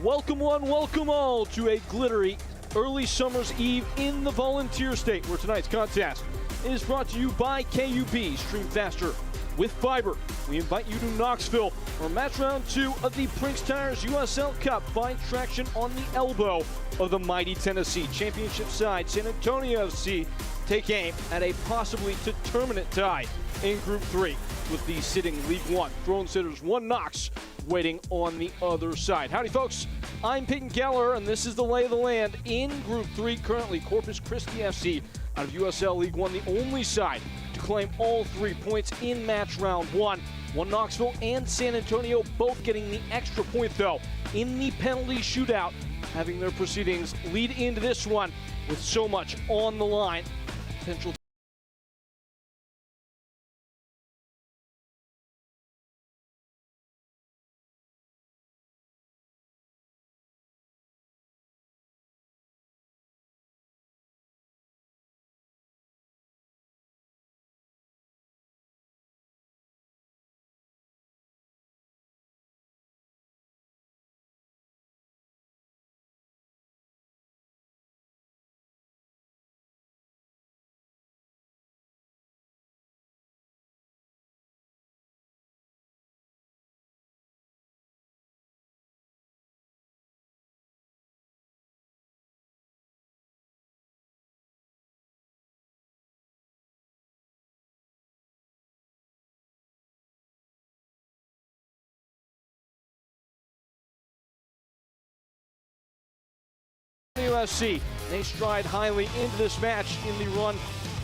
Welcome one, welcome all to a glittery early summer's eve in the Volunteer State, where tonight's contest is brought to you by KUB. Stream faster with fiber. We invite you to Knoxville for match round 2 of the Prinx Tires USL Cup. Find traction on the elbow of the mighty Tennessee Championship side. San Antonio FC take aim at a possibly determinate tie in Group 3 with the sitting League One Throne Sitters 1 Knox waiting on the other side. Howdy folks, I'm Peyton Keller and this is the lay of the land in Group 3. Currently Corpus Christi FC out of USL League One, the only side to claim all 3 points in match round 1. Knoxville and San Antonio both getting the extra point though in the penalty shootout, having their proceedings lead into this one with so much on the line. Potential USC, they stride highly into this match in the run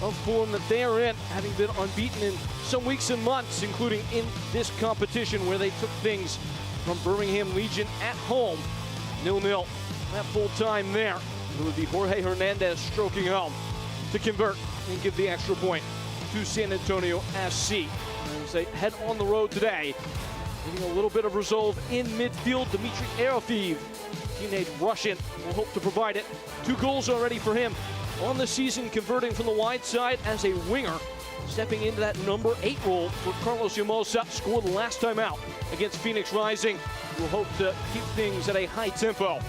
of form that they are in, having been unbeaten in some weeks and months, including in this competition where they took things from Birmingham Legion at home, 0-0. That full time there, it would be Jorge Hernandez stroking home to convert and give the extra point to San Antonio SC. As they head on the road today, getting a little bit of resolve in midfield. Dmitry Arofeev, teenage Russian, will hope to provide it. 2 goals already for him on the season, converting from the wide side as a winger, stepping into that number 8 role for Carlos Yamosa. Scored last time out against Phoenix Rising. Will hope to keep things at a high tempo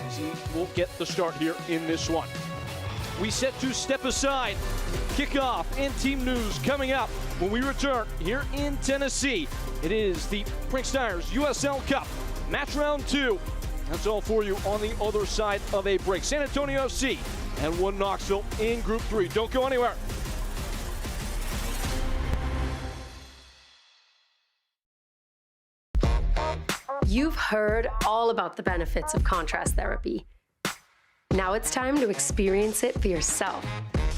as he will get the start here in this one. We set to step aside, kickoff and team news coming up when we return here in Tennessee. It is the Prinx Tires USL Cup match round 2. That's all for you on the other side of a break. San Antonio FC and 1 Knoxville in Group 3. Don't go anywhere. You've heard all about the benefits of contrast therapy. Now it's time to experience it for yourself.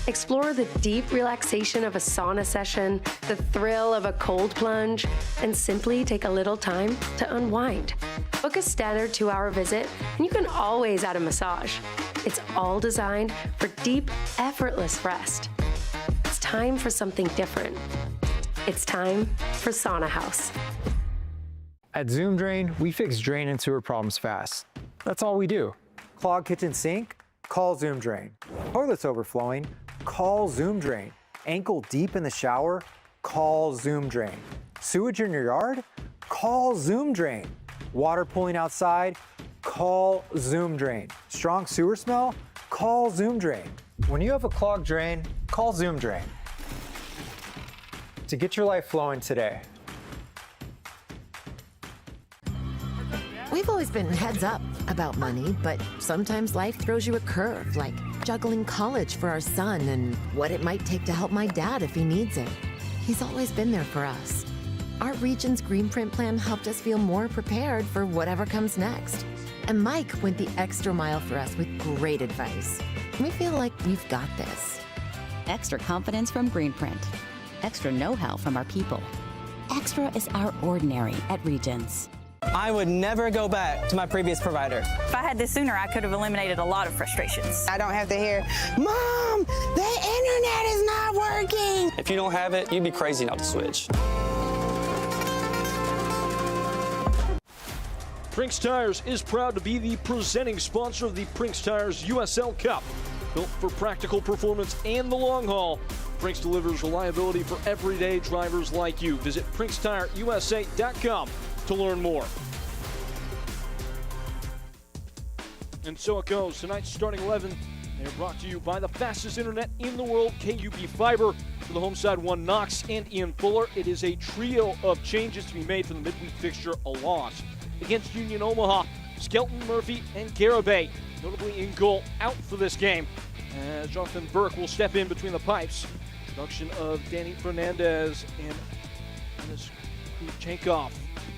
Explore the deep relaxation of a sauna session, the thrill of a cold plunge, and simply take a little time to unwind. Book a standard 2-hour visit, and you can always add a massage. It's all designed for deep, effortless rest. It's time for something different. It's time for Sauna House. At Zoom Drain, we fix drain and sewer problems fast. That's all we do. Clogged kitchen sink? Call Zoom Drain. Toilets overflowing? Call Zoom Drain. Ankle deep in the shower? Call Zoom Drain. Sewage in your yard? Call Zoom Drain. Water pooling outside? Call Zoom Drain. Strong sewer smell? Call Zoom Drain. When you have a clogged drain, call Zoom Drain. To get your life flowing today. We've always been heads up about money, but sometimes life throws you a curve, like juggling college for our son and what it might take to help my dad if he needs it. He's always been there for us. Our region's Green Print plan helped us feel more prepared for whatever comes next. And Mike went the extra mile for us with great advice. We feel like we've got this. Extra confidence from Green Print. Extra know-how from our people. Extra is our ordinary at Regions. I would never go back to my previous provider. If I had this sooner, I could have eliminated a lot of frustrations. I don't have to hear, Mom, the internet is not working. If you don't have it, you'd be crazy not to switch. Prinx Tires is proud to be the presenting sponsor of the Prinx Tires USL Cup. Built for practical performance and the long haul, Prinx delivers reliability for everyday drivers like you. Visit PrinxTireUSA.com to learn more. And so it goes. Tonight's starting 11, they are brought to you by the fastest internet in the world, KUB Fiber. For the home side, one Knox and Ian Fuller. It is a trio of changes to be made for the midweek fixture, a loss against Union Omaha. Skelton, Murphy, and Garibay, notably in goal, out for this game. As Jonathan Burke will step in between the pipes. Introduction of Danny Fernandez and Dennis Kuchenkov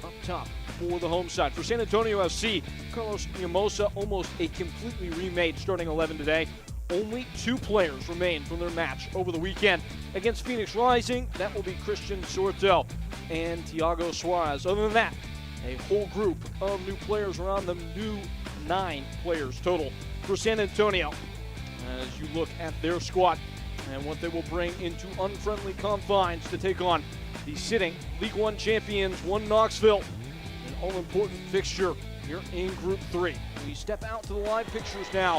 up top for the home side. For San Antonio FC, Carlos Yamosa, almost a completely remade starting 11 today. Only 2 players remain from their match over the weekend against Phoenix Rising. That will be Christian Sorto and Thiago Suarez. Other than that, a whole group of new players around them, new 9 players total for San Antonio. As you look at their squad and what they will bring into unfriendly confines to take on the sitting League One champions, one Knoxville. An all-important fixture here in Group 3. We step out to the live pictures now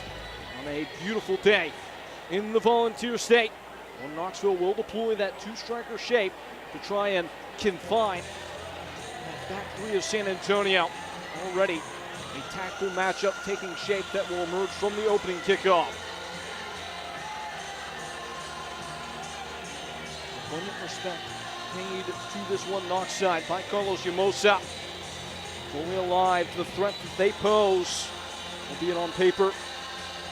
on a beautiful day in the Volunteer State. One Knoxville will deploy that 2-striker shape to try and confine that back 3 of San Antonio. Already a tactical matchup taking shape that will emerge from the opening kickoff. Abundant respect paid to this one Knox side by Carlos Yamosa. Fully alive to the threat that they pose, albeit on paper,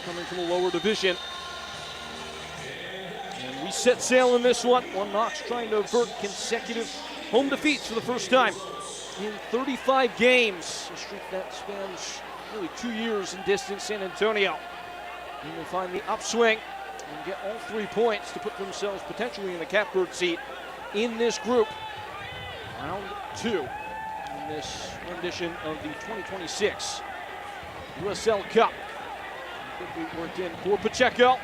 coming from the lower division. And we set sail in this one. One Knox trying to avert consecutive home defeats for the first time in 35 games. A streak that spans nearly 2 years in distant San Antonio. And they find the upswing and get all 3 points to put themselves potentially in the catbird seat in this group. Round 2 in this rendition of the 2026 USL Cup. Quickly worked in for Pacheco.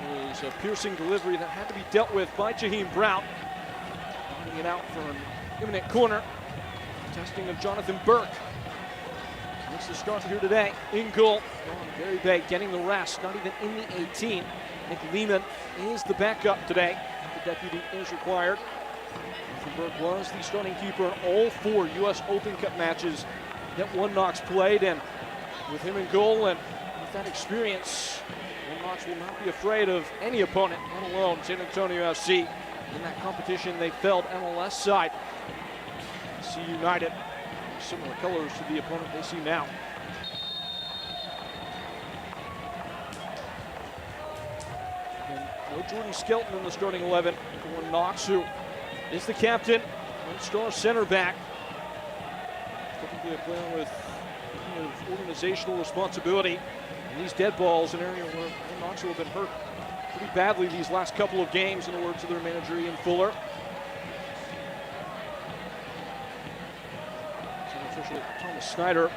It was a piercing delivery that had to be dealt with by Jaheim Brown. Running it out for an imminent corner. Testing of Jonathan Burke. Makes the start here today in goal. Garibay getting the rest, not even in the 18. Nick Lehman is the backup today. The deputy is required. Jonathan Burke was the starting keeper in all 4 U.S. Open Cup matches that one Knox played, and with him in goal and with that experience, one Knox will not be afraid of any opponent, let alone San Antonio FC. In that competition, they felled MLS side. DC United, similar colors to the opponent they see now. And no Jordan Skelton in the starting 11 for one Knox, who is the captain, one-star center back. Typically a player with organizational responsibility. And these dead balls, an area where Knox will have been hurt pretty badly these last couple of games, in the words of their manager Ian Fuller. Team official Thomas Snyder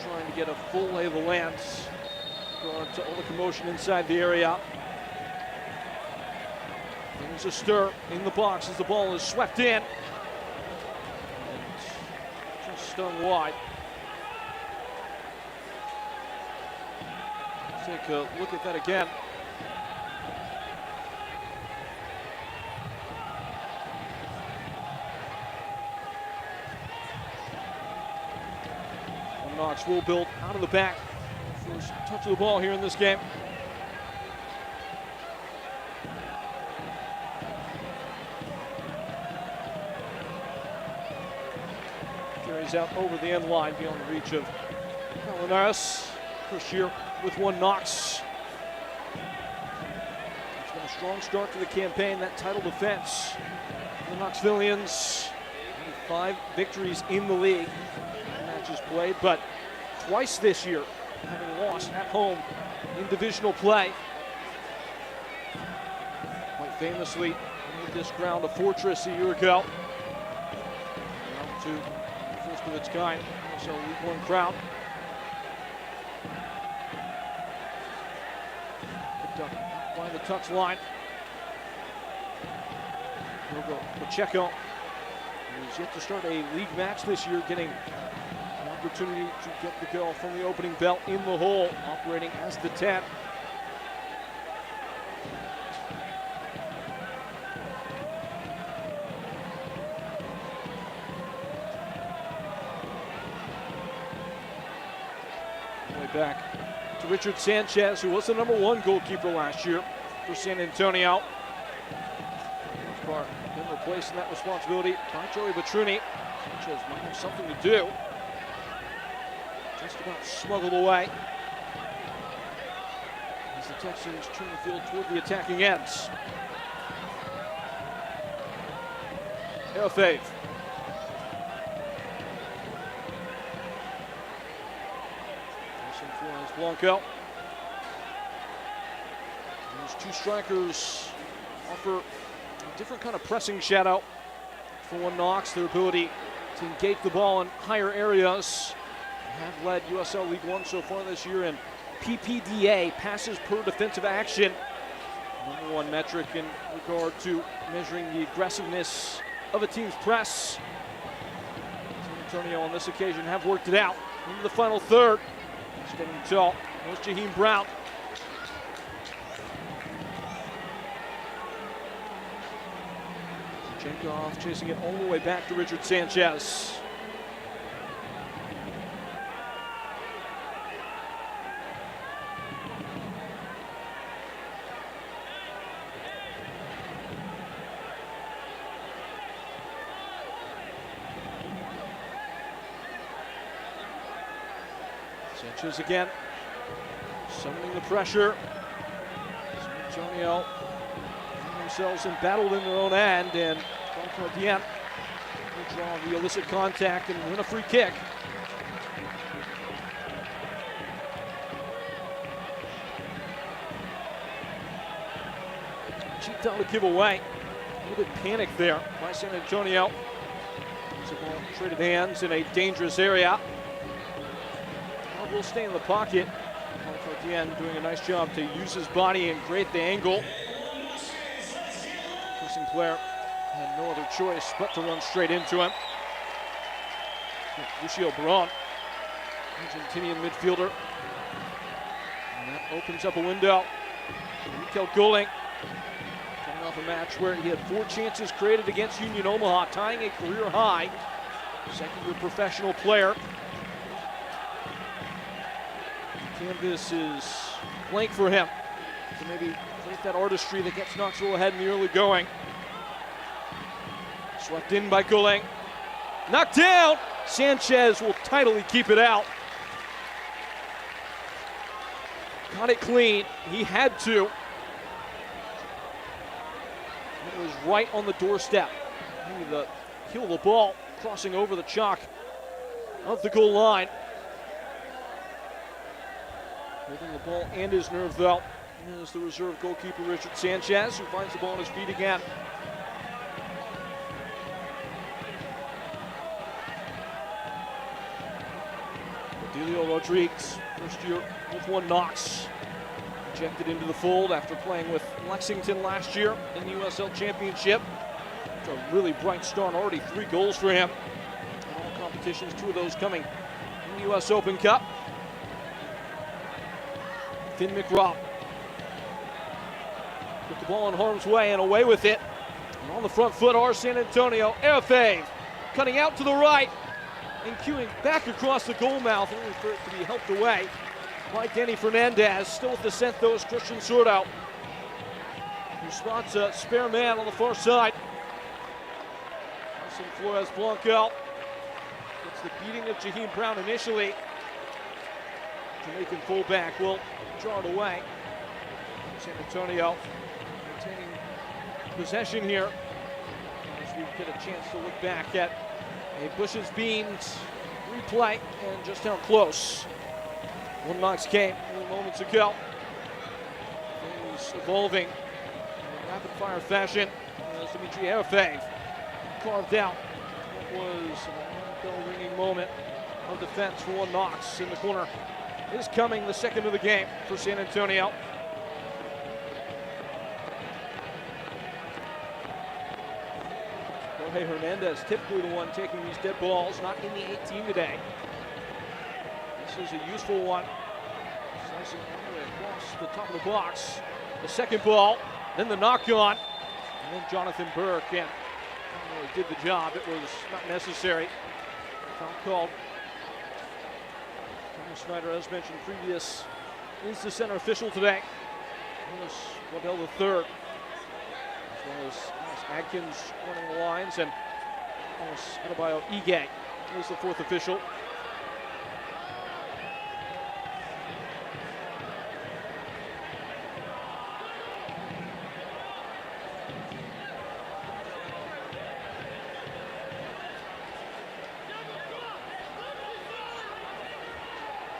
trying to get a full lay of the land. Regard to all the commotion inside the area. There's a stir in the box as the ball is swept in. And just stung wide. Let's take a look at that again. Knox will build out of the back. First touch of the ball here in this game. Carries out over the end line beyond the reach of Palinares. First year with one Knox. It's been a strong start to the campaign, that title defense. The Knoxvillians, 5 victories in the league. Matches played, but twice this year having lost at home in divisional play. Quite famously made this ground a fortress a year ago. Round 2, first of its kind, so League One crowd. Picked up by the Tux line. Pacheco, who's yet to start a league match this year, getting opportunity to get the goal from the opening bell in the hole, operating as the 10. Right back to Richard Sanchez, who was the #1 goalkeeper last year for San Antonio. For the most part, been replacing that responsibility by Joey Batruni. Sanchez might have something to do. Just about smuggled away as the Texans turn the field toward the attacking ends. Fave. Blanco. Those two strikers offer a different kind of pressing shadow. For one, Knox, their ability to engage the ball in higher areas. They have led USL League One so far this year in PPDA, passes per defensive action. #1 metric in regard to measuring the aggressiveness of a team's press. San Antonio on this occasion have worked it out into the final third. Standing tall was Jaheim Brown. Chenkov chasing it all the way back to Richard Sanchez. Sanchez again, summoning the pressure. San Antonio find themselves embattled in their own end, and at the end, they draw the illicit contact and win a free kick. Cheap down to give away. A little bit panicked there by San Antonio. It's a ball traded hands in a dangerous area. Will stay in the pocket. At the end, doing a nice job to use his body and create the angle. Pressing player had no other choice but to run straight into him. Lucio Braun, Argentinian midfielder. And that opens up a window. Mikel Goling, coming off a match where he had 4 chances created against Union Omaha, tying a career high. Second-year professional player. Canvas is blank for him to maybe create that artistry that gets Knoxville ahead in the early going. Swept in by Goling. Knocked down. Sanchez will tidily keep it out. Got it clean. He had to. It was right on the doorstep. Maybe the heel of the ball crossing over the chalk of the goal line. Holding the ball and his nerve, though, is the reserve goalkeeper Richard Sanchez, who finds the ball on his feet again. Delio Rodriguez, first year with one Knox, ejected into the fold after playing with Lexington last year in the USL Championship. It's a really bright start, already 3 goals for him in all competitions, 2 of those coming in the US Open Cup. Finn McRobb put the ball in harm's way and away with it. And on the front foot are San Antonio. Arafave cutting out to the right and cueing back across the goal mouth, only for it to be helped away by Denny Fernandez. Still with the scent, though, is Christian Sordo, who spots a spare man on the far side. Nelson Flores Blanco gets the beating of Jaheim Brown initially. Jamaican fullback will draw it away. San Antonio maintaining possession here as we get a chance to look back at a Bush's Beans replay and just how close one Knox came moments ago. Things evolving in rapid fire fashion as Dimitri Arafave carved out what was a bell-ringing moment of defense for one Knox in the corner. Is coming, the second of the game for San Antonio. Jorge Hernandez, typically the one taking these dead balls, not in the 18 today. This is a useful one. Slicing all the way across the top of the box. The second ball, then the knock on, and then Jonathan Burke, and really did the job. It was not necessary. Foul called Snyder, as mentioned previous, is the center official today. Thomas Waddell III, as well as Adkins running the lines, and Thomas Adebayo Ige is the fourth official.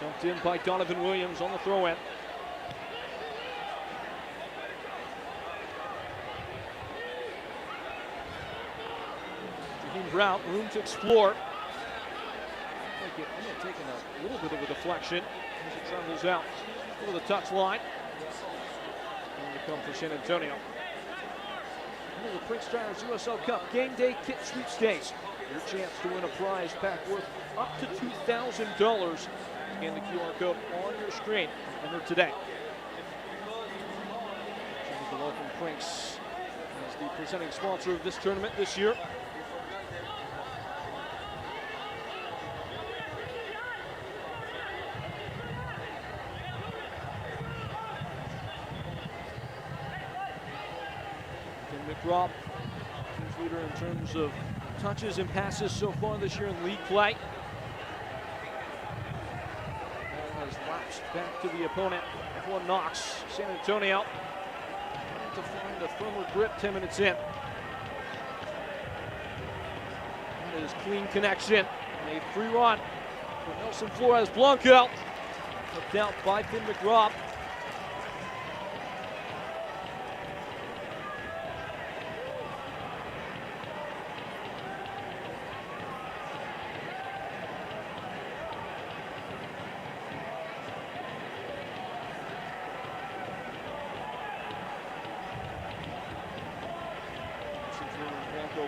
Dumped in by Donovan Williams on the throw-in. Jaheim Brown, room to explore. Taking a little bit of a deflection as it travels out over the touchline. And to come for San Antonio. Into the Prinx Tires USL Cup Game Day Kit Sweepstakes. Your chance to win a prize pack worth up to $2,000. Scan the QR code on your screen. Enter today. The welcome Prinx as the presenting sponsor of this tournament this year. McRobb, team's leader in terms of touches and passes so far this year in league play. Ball has lapsed back to the opponent for Knox. San Antonio trying to find a firmer grip 10 minutes in. That is clean connection. A free run for Nelson Flores Blanco. Hooked out by Finn McRobb.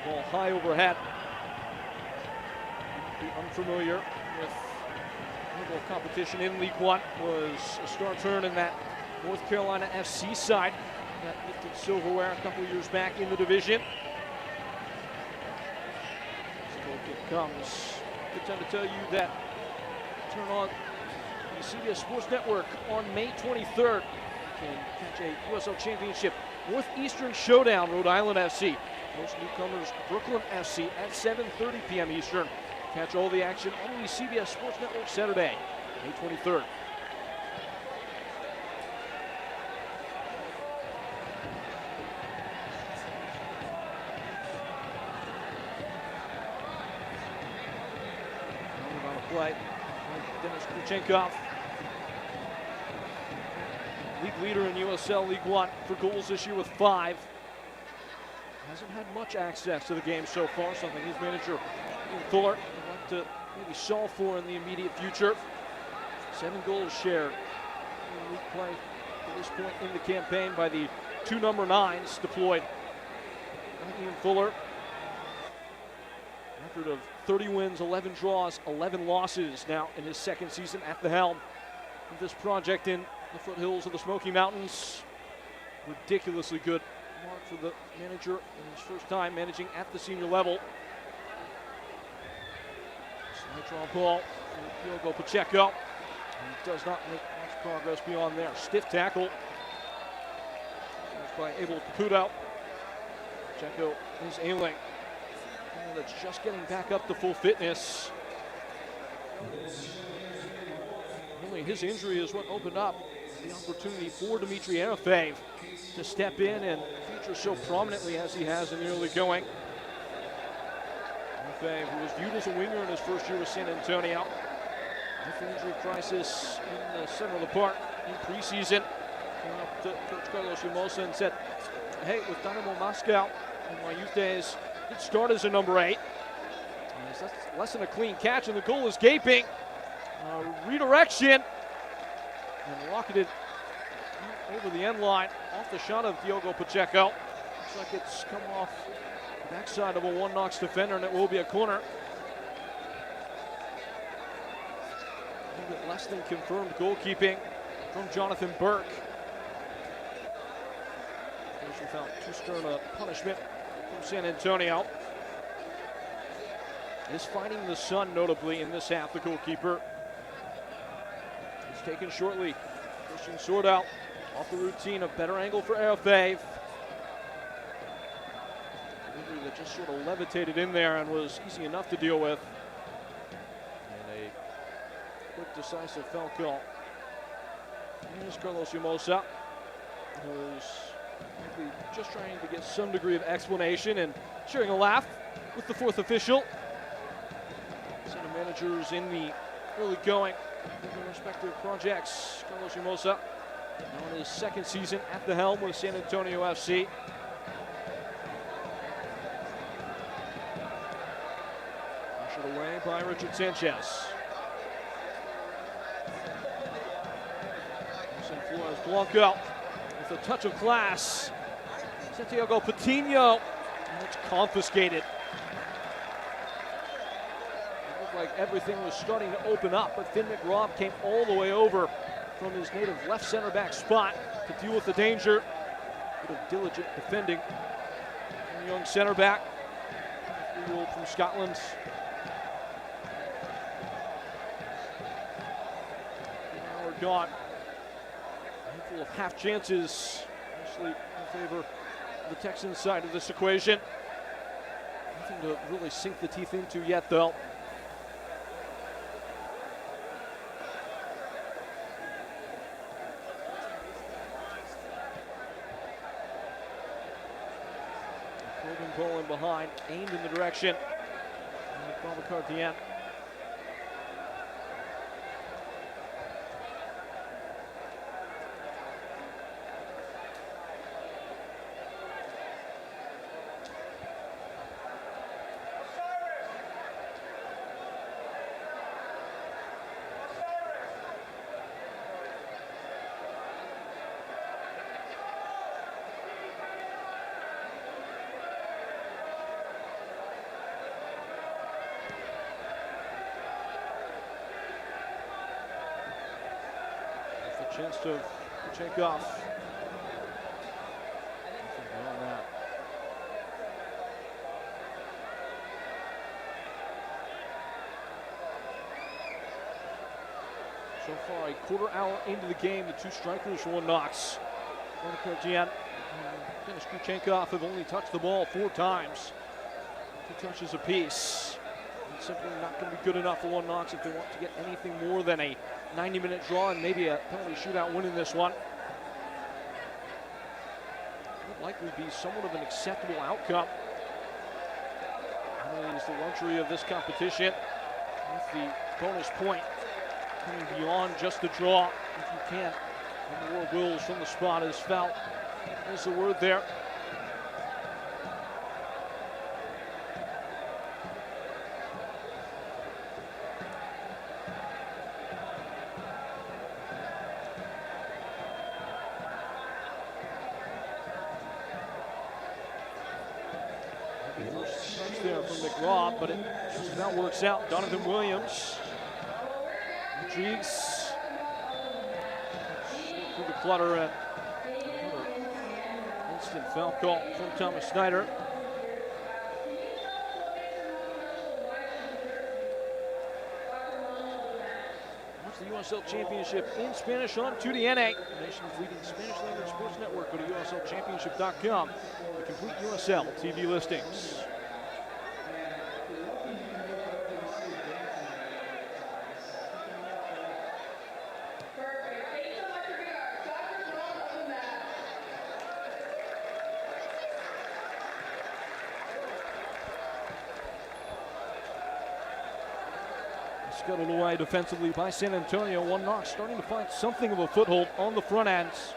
Ball high overhead. Be unfamiliar with level competition in League One. Was a star turn in that North Carolina FC side that lifted silverware a couple years back in the division. As goal kick comes. Good time to tell you that turn on the CBS Sports Network on May 23rd. You can catch a USL Championship Northeastern Showdown, Rhode Island FC. Most newcomers, Brooklyn FC at 7:30 p.m. Eastern. Catch all the action on the CBS Sports Network Saturday, May 23rd. On the play, Dennis Kuchenkov. League leader in USL League One for goals this year with 5. Hasn't had much access to the game so far, something his manager, Ian Fuller, would like to maybe solve for in the immediate future. 7 goals shared in league play at this point in the campaign by the 2 number 9s deployed by Ian Fuller. Record of 30 wins, 11 draws, 11 losses now in his second season at the helm of this project in the foothills of the Smoky Mountains. Ridiculously good mark for the manager in his first time managing at the senior level. Slide draw ball for Diogo Pacheco. He does not make much progress beyond there. Stiff tackle by Abel Caputo. Pacheco is ailing. That's just getting back up to full fitness. Only his injury is what opened up the opportunity for Dimitri Arafev to step in and feature so prominently as he has in the early going. Arafev, who was viewed as a winger in his first year with San Antonio, with the injury crisis in the center of the park in preseason, came up to Coach Carlos Hermosa and said, hey, with Dynamo Moscow in my youth days, did start as a number 8. That's less than a clean catch, and the goal is gaping. Redirection, and rocketed over the end line off the shot of Diogo Pacheco. Looks like it's come off the backside of a one Knox defender, and it will be a corner. A little bit less than confirmed goalkeeping from Jonathan Burke. Without too stern a punishment from San Antonio. Is fighting the sun notably in this half, the goalkeeper. It's taken shortly. Christian Sordow off the routine, a better angle for Arafave. Delivery that just sort of levitated in there and was easy enough to deal with. And a quick, decisive foul call. Here's Carlos Umosa, who's just trying to get some degree of explanation and sharing a laugh with the fourth official. Center managers in the early going with their respective projects. Carlos Umosa now in his second season at the helm with San Antonio FC. Ushered away by Richard Sanchez. Flores Blanco with a touch of class. Santiago Patino, and it's confiscated. It looked like everything was starting to open up, but Finn McRobb came all the way over from his native left center back spot to deal with the danger. A bit of diligent defending. And young center back, 3-year-old from Scotland. Now we're gone. Of half chances, mostly in favor of the Texans side of this equation. Nothing to really sink the teeth into yet, though. Probing ball in behind, aimed in the direction of Babacar Dieng. Chance to check off. So far, a quarter hour into the game, the two strikers for Knox. Dieng and Dennis Kuchenkov have only touched the ball 4 times. 2 touches apiece. It's simply not going to be good enough for One Knox if they want to get anything more than a 90-minute draw and maybe a penalty shootout win in this one. Would likely be somewhat of an acceptable outcome. It is the luxury of this competition with the bonus point coming beyond just the draw if you can. And more wills from the spot is felt. There's the word there. There from McRobb, but it just about works out. Donovan Williams intrigues through the clutter and instant foul call from Thomas Snyder. Watch the USL Championship in Spanish on 2DNA, the nation's leading Spanish language sports network. Go to USLChampionship.com for complete USL TV listings. Scuttled away defensively by San Antonio. One Knox starting to find something of a foothold on the front ends.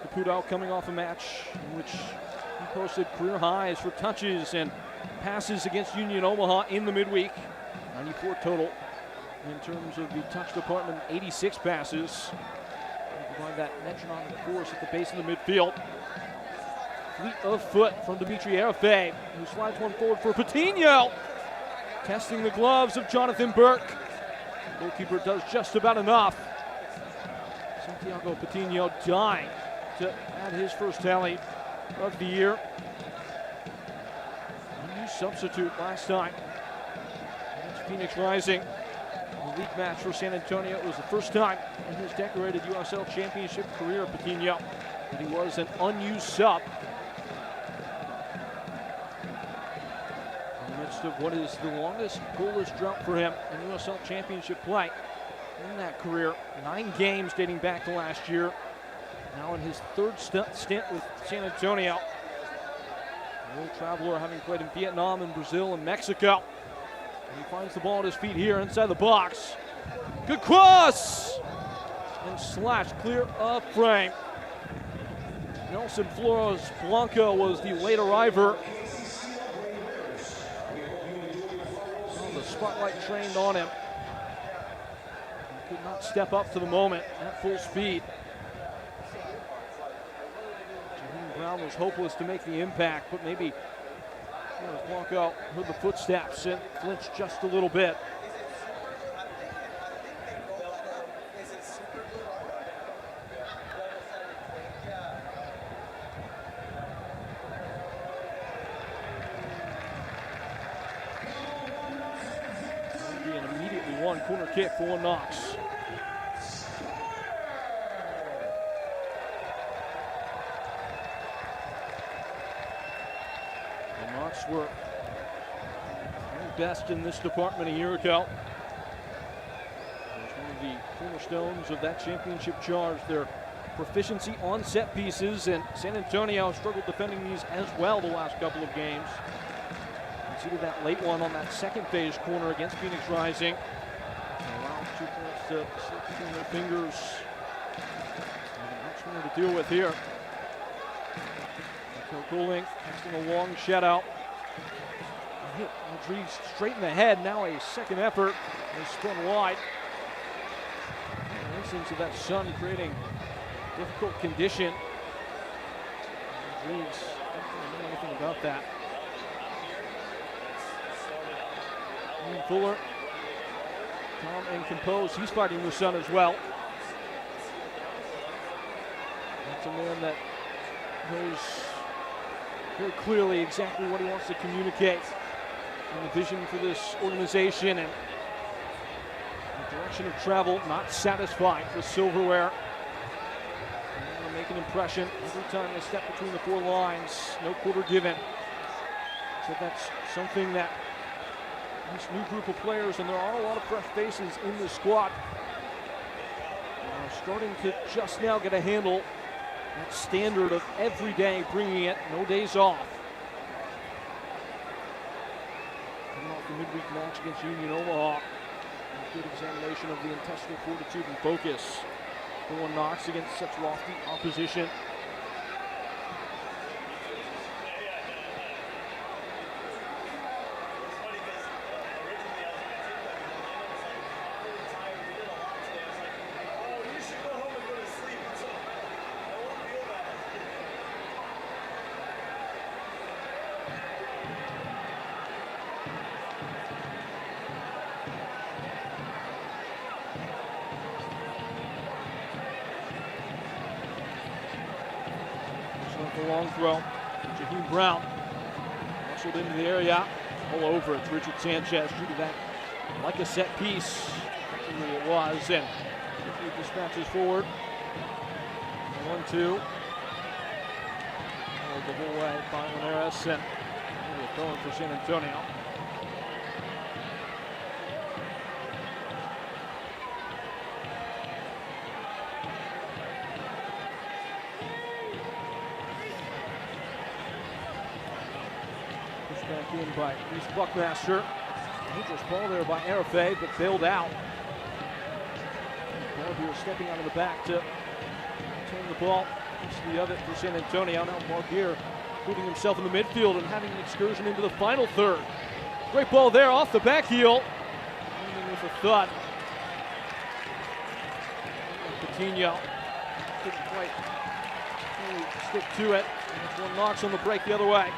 Caputo coming off a match in which he posted career highs for touches and passes against Union Omaha in the midweek. 94 total in terms of the touch department, 86 passes. Provide that metronomic force at the base of the midfield. Fleet of foot from Dimitri Arafave, who slides one forward for Patino. testing the gloves of Jonathan Burke. The goalkeeper does just about enough. Santiago Patino dying to add his first tally of the year. A new substitute last time. Against Phoenix Rising. The league match for San Antonio. It was the first time in his decorated USL Championship career, Patino, that he was an unused sub. In the midst of what is the longest goalless drought for him in USL Championship play in that career. 9 games dating back to last year. Now in his third stint with San Antonio. The world traveler, having played in Vietnam and Brazil and Mexico. And he finds the ball at his feet here inside the box. Good cross! And slashed clear of frame. Nelson Flores Blanco was the late arriver. So the spotlight trained on him. He could not step up to the moment at full speed. Jaheim Brown was hopeless to make the impact, but maybe Blanco heard the footsteps and flinched just a little bit. Be an immediately won corner kick for Knox. Knox were best in this department a year ago. It was one of the cornerstones of that championship charge, their proficiency on set pieces, and San Antonio struggled defending these as well the last couple of games. Conceded that late one on that second phase corner against Phoenix Rising. They allowed 2 points to slip between their fingers. Much more to deal with here. Cooling, casting a long shutout. Hit Rodriguez straight in the head. Now a second effort. They spun wide. An instance of that sun creating difficult condition. Rodriguez didn't know anything about that. Ian Fuller, calm and composed. He's fighting the sun as well. That's a man that knows very clearly exactly what he wants to communicate and the vision for this organization and the direction of travel. Not satisfied with silverware. They want to make an impression every time they step between the 4 lines. No quarter given. So that's something that this new group of players, and there are a lot of fresh faces in the squad, are starting to just now get a handle. That standard of every day bringing it, no days off. Coming off the midweek match against Union Omaha. A good examination of the intestinal fortitude and focus for Knox against such lofty opposition. The long throw. Jaheim Brown muscled into the area. All over it. Richard Sanchez treated that like a set piece. Actually it was. And quickly dispatches forward. 1-2. The whole way by Linares. And a throw for San Antonio. Back in by Reese Buckmaster. Dangerous ball there by Arafat, but bailed out. Barbier stepping out of the back to turn the ball into the other for San Antonio. Now Barbier putting himself in the midfield and having an excursion into the final third. Great ball there off the back heel. Landing with a thud. Patino didn't quite really stick to it. And it's one Knox on the break the other way.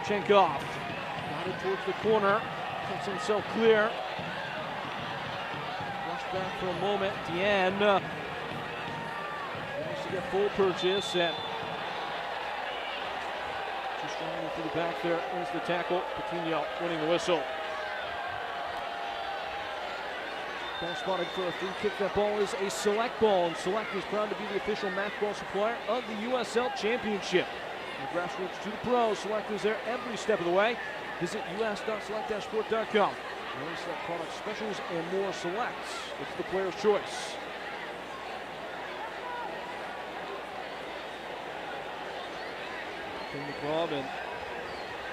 Chenkov got Headed towards the corner. Puts himself clear. Rush back for a moment. Deanne wants to get full purchase. And too strong for the back there. Wins the tackle. Patino winning the whistle. Ball spotted for a free kick. That ball is a Select ball, and Select is proud to be the official match ball supplier of the USL Championship. From the grassroots to the pros, Select is there every step of the way. Visit us.select-sport.com. Notice that product specials and more. Select. It's the player's choice. In the club and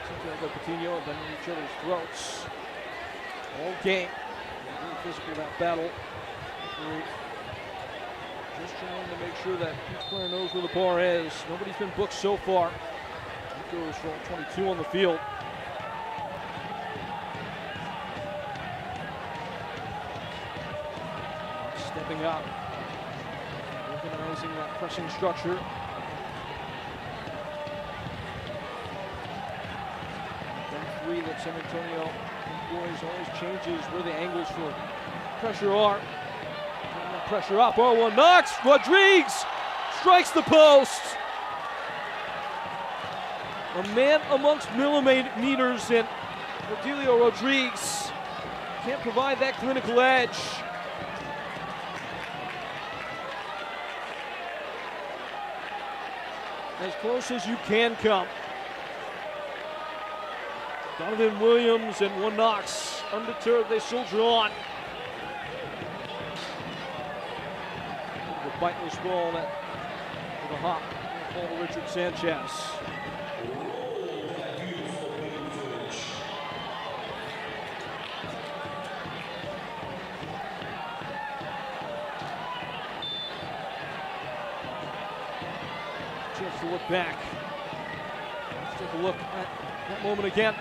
Santiago Patino have been in each other's throats all game. Very physical, that battle. Just trying to make sure that each player knows where the bar is. Nobody's been booked so far. He goes for 22 on the field. Stepping up, organizing that pressing structure. That three that San Antonio employs always changes where the angles for pressure are. Pressure up. Oh, one knocks. Rodriguez strikes the post. A man amongst millimeters, and Rodilio Rodriguez can't provide that clinical edge. As close as you can come. Donovan Williams and one Knox. Undeterred, they soldier on. The bitless ball that with a hop. Ball to Richard Sanchez. Chance to look back. Let's take a look at that moment again.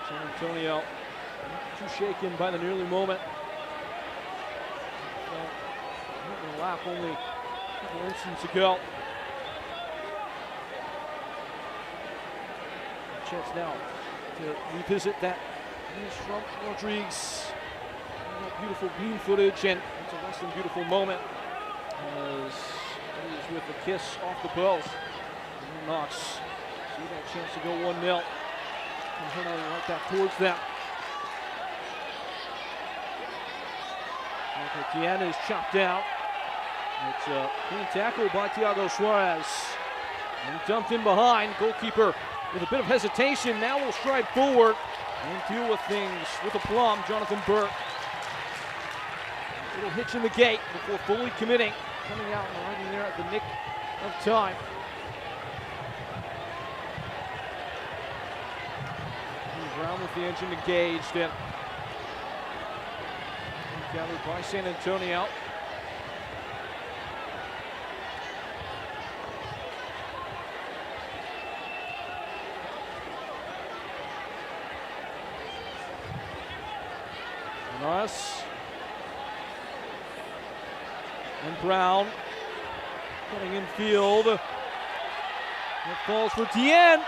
San Antonio not too shaken by the nearly moment. Not going to lap only a couple instants ago. A chance now to revisit that miss from Rodriguez. That beautiful beam footage, and it's a less than beautiful moment as he's with a kiss off the post. And Knox see that chance to go 1-0. And hurtling right back towards them. Tiana is chopped out. It's a clean tackle by Thiago Suarez. And dumped in behind. Goalkeeper with a bit of hesitation. Now will stride forward and deal with things with aplomb. Jonathan Burt. A little hitch in the gate before fully committing. Coming out and arriving there at the nick of time. Brown with the engine engaged and gathered by San Antonio. Norris and Brown cutting in field. It falls for Deanne.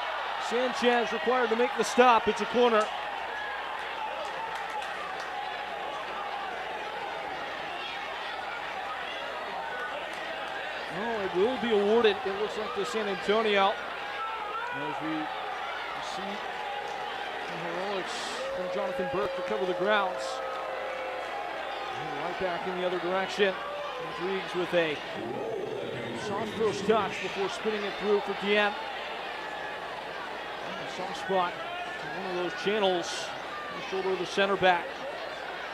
Sanchez required to make the stop. It's a corner. Oh, it will be awarded, it looks like, to San Antonio. As we see the heroics from Jonathan Burke to cover the grounds. And right back in the other direction. Rodriguez with a soft first touch before spinning it through for Deanne. Soft spot in one of those channels on the shoulder of the center back.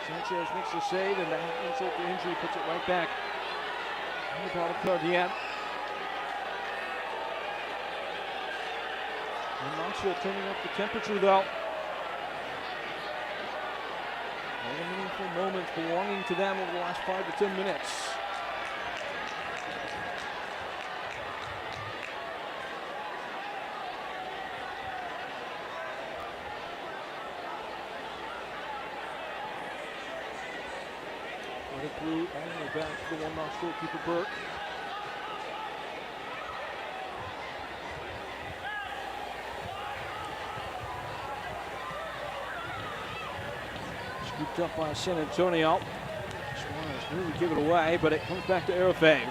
Sanchez makes the save, and that insult to injury puts it right back on the bottom card. And Knoxville turning up the temperature, though. All the meaningful moments belonging to them over the last 5 to 10 minutes. Let it through, all the way back to the one Knoxville keeper, Burke. Scooped up by San Antonio. Suarez nearly give it away, but it comes back to Arafave.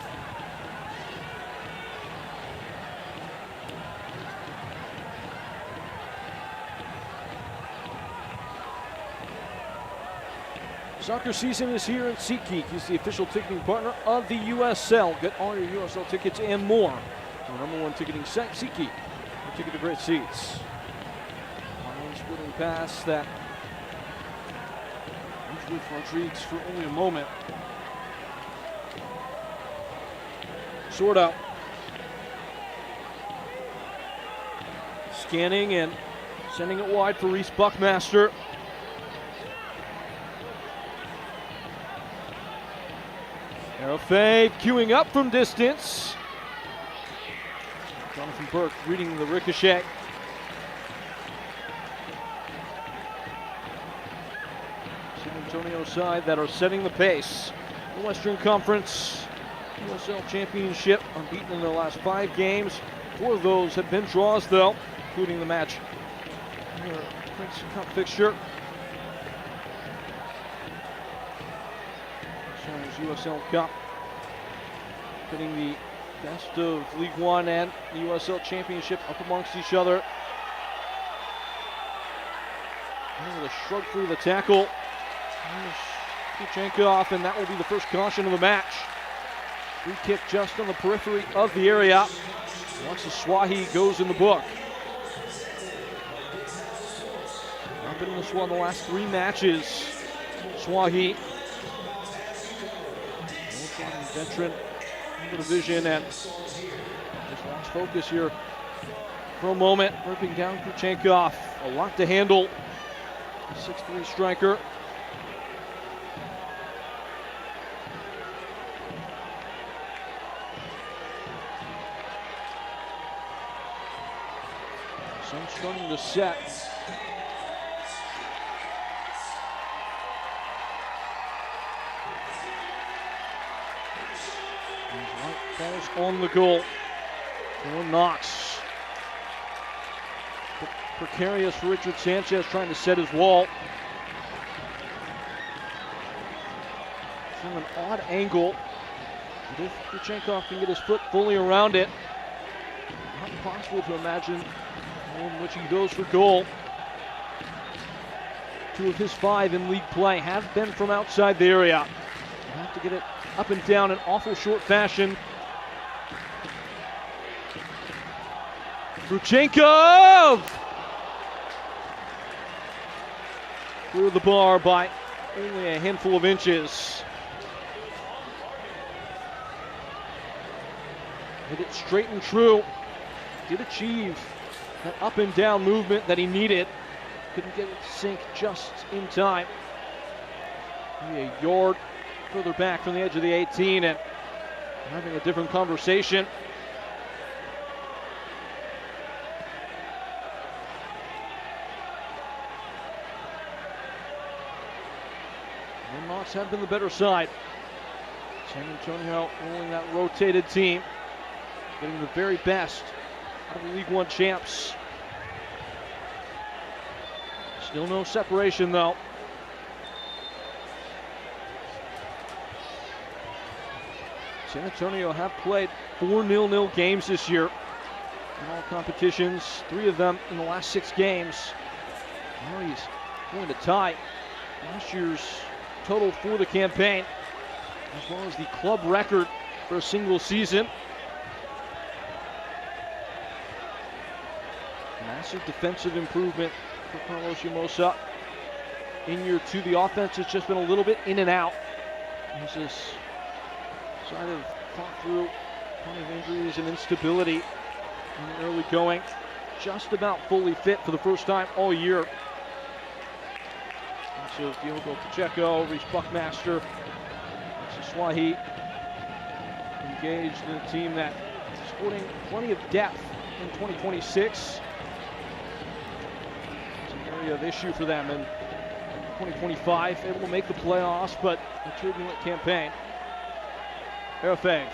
Soccer season is here in SeatGeek. He's the official ticketing partner of the USL. Get all your USL tickets and more. The #1 ticketing site, SeatGeek. Your ticket to great seats. One splitting pass that leaves with Rodriguez for only a moment. Sordo. Scanning and sending it wide for Reese Buckmaster. Arafave queuing up from distance. Jonathan Burke reading the ricochet. San Antonio side that are setting the pace. The Western Conference USL Championship, unbeaten in their last 5 games. 4 of those have been draws, though, including the match in their Prinx Cup fixture. USL Cup, putting the best of League One and the USL Championship up amongst each other. And with a shrug through the tackle, Kuchenkov, and that will be the first caution of the match. Free kick just on the periphery of the area. Once the Swahi goes in the book. Not been in this one the last 3 matches. Swahi, veteran in the division, and just lost focus here for a moment. Ripping down Kuchenkov. A lot to handle. The 6'3" striker. Sun starting to set. Balls on the goal for Knox. Precarious for Richard Sanchez, trying to set his wall. From an odd angle. But if Kuchenkov can get his foot fully around it, not possible to imagine in which he goes for goal. 2 of his 5 in league play have been from outside the area. He'll have to get it up and down in awful short fashion. Kuchenkov! Through the bar by only a handful of inches. Hit it straight and true. Did achieve that up and down movement that he needed. Couldn't get it to sink just in time. Maybe a yard further back from the edge of the 18 and having a different conversation. The Knox have been the better side. San Antonio rolling that rotated team, getting the very best out of the League One champs. Still no separation, though. San Antonio have played 4 0-0 games this year in all competitions, 3 of them in the last 6 games. Now he's going to tie last year's total for the campaign, as well as the club record for a single season. Massive defensive improvement for Carlos Llamosa. In year 2, the offense has just been a little bit in and out. As this side have fought through plenty of injuries and instability in the early going. just about fully fit for the first time all year. So Diogo Pacheco, Reese Buckmaster, Swahi engaged in a team that is sporting plenty of depth in 2026. It's an area of issue for them in 2025, able to make the playoffs, but a turbulent campaign. Erfave.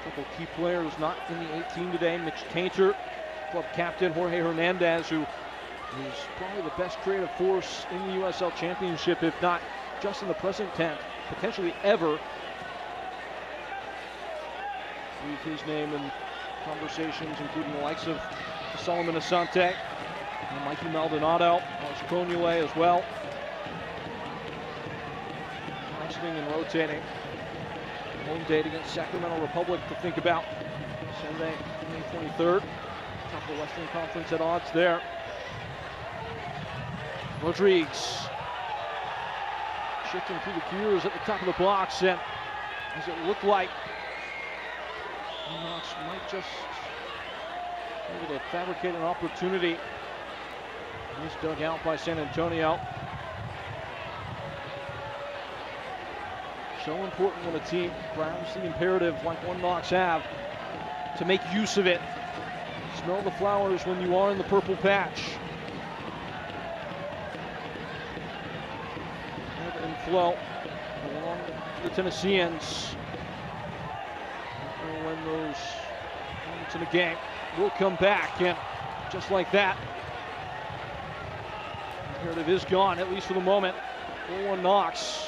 Couple key players not in the 18 today. Mitch Tainter, club captain Jorge Hernandez, who is probably the best creative force in the USL Championship, if not just in the present tense, potentially ever. Leave his name in conversations, including the likes of Solomon Asante and Mikey Maldonado, Alex Conule as well. Resting and rotating. Home date against Sacramento Republic to think about. Sunday, May 23rd. Top of the Western Conference at odds there. Rodriguez shifting through the gears at the top of the box, and as it looked like Knox might just be able to fabricate an opportunity. He's dug out by San Antonio. So important when a team grabs the imperative like one Knox have to make use of it. Smell the flowers when you are in the purple patch. Ebb and flow along the Tennesseans. And when those moments in the game will come back, and just like that, the imperative is gone, at least for the moment. 4-1 Knox.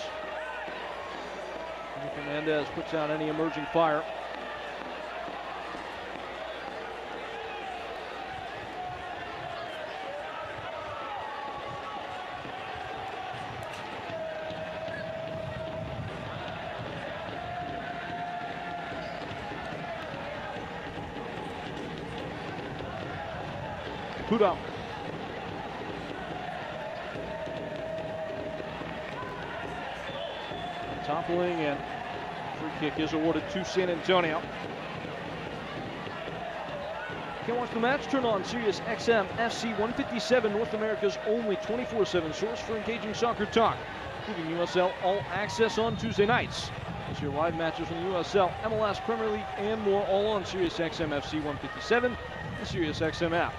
Hernandez puts out any emerging fire. Caputo. Toppling, and free kick is awarded to San Antonio. Can't watch the match? Turn on Sirius XM FC 157, North America's only 24/7 source for engaging soccer talk, including USL All Access on Tuesday nights. This year live matches from the USL, MLS, Premier League, and more, all on Sirius XM FC 157, the Sirius XM app.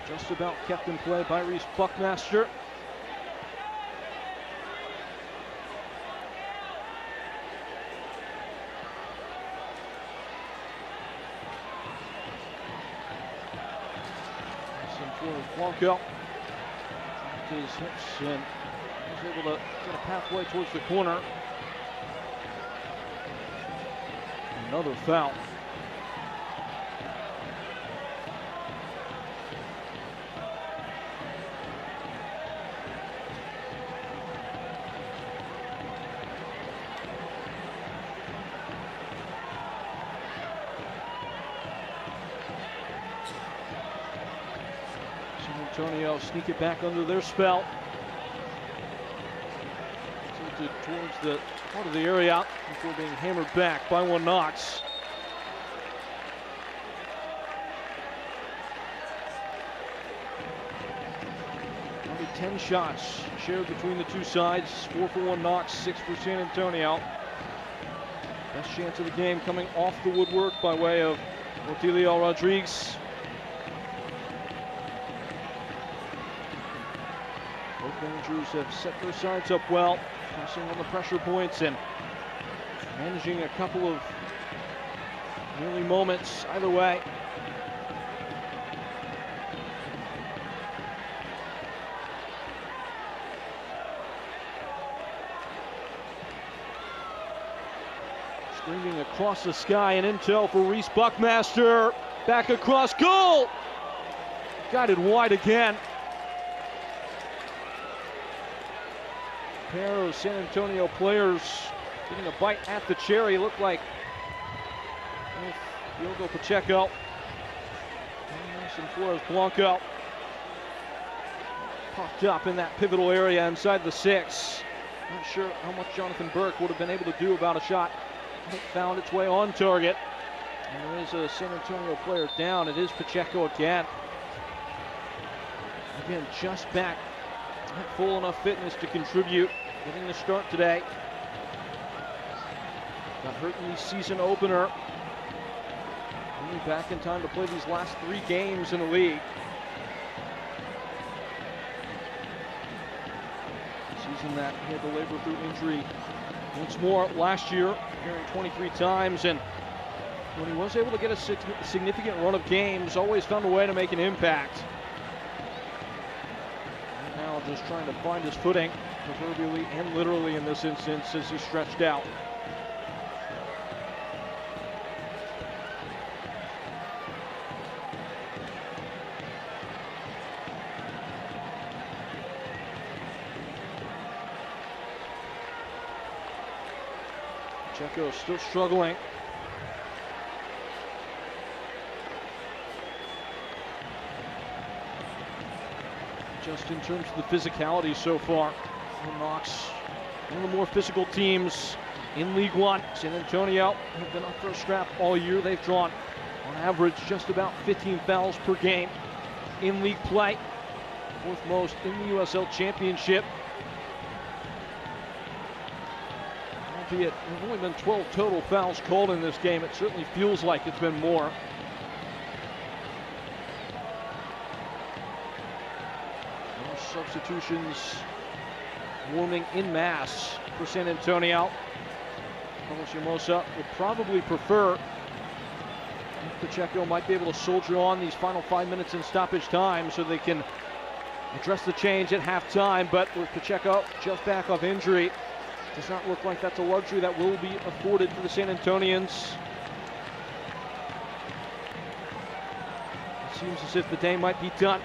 Just about kept in play by Reese Buckmaster. Blanco. His hips and was able to get a pathway towards the corner. Another foul. Antonio sneak it back under their spell. Tilted towards the part of the area before being hammered back by one Knox. Only 10 shots shared between the two sides. 4 for one Knox, 6 for San Antonio. Best chance of the game coming off the woodwork by way of Otilio Rodriguez. Both managers have set their sides up well, pressing on the pressure points and managing a couple of early moments either way. Screaming across the sky, and intel for Reese Buckmaster. Back across, goal! Guided wide again. pair of San Antonio players getting a bite at the cherry. Looked like Diogo Pacheco and Flores Blanco popped up in that pivotal area inside the 6. Not sure how much Jonathan Burke would have been able to do about a shot. It found its way on target. And there is a San Antonio player down. It is Pacheco again. Again, just back at full enough fitness to contribute. Getting the start today. Got hurt in the season opener. Only back in time to play these last 3 games in the league. Season that he had to labor through injury once more last year, appearing 23 times, and when he was able to get a significant run of games, always found a way to make an impact. And now just trying to find his footing, proverbially and literally in this instance, as he stretched out. Pacheco still struggling. Just in terms of the physicality so far, Knox, one of the more physical teams in League One. San Antonio have been up for a scrap all year. They've drawn, on average, just about 15 fouls per game in league play, 4th most in the USL Championship. Albeit there have only been 12 total fouls called in this game, it certainly feels like it's been more. More substitutions warming in mass for San Antonio. Carlos Llamosa would probably prefer if Pacheco might be able to soldier on these final 5 minutes in stoppage time so they can address the change at halftime, but with Pacheco just back off injury, does not look like that's a luxury that will be afforded to the San Antonians. It seems as if the day might be done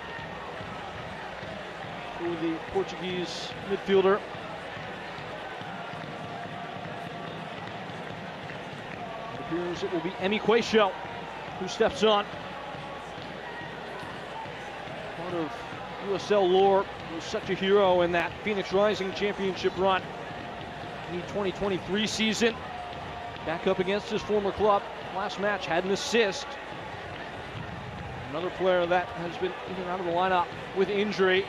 for the Portuguese midfielder. It appears it will be Emi Quaisho who steps on. Part of USL lore, he was such a hero in that Phoenix Rising Championship run. The 2023 season, back up against his former club. Last match had an assist. Another player that has been in and out of the lineup with injury.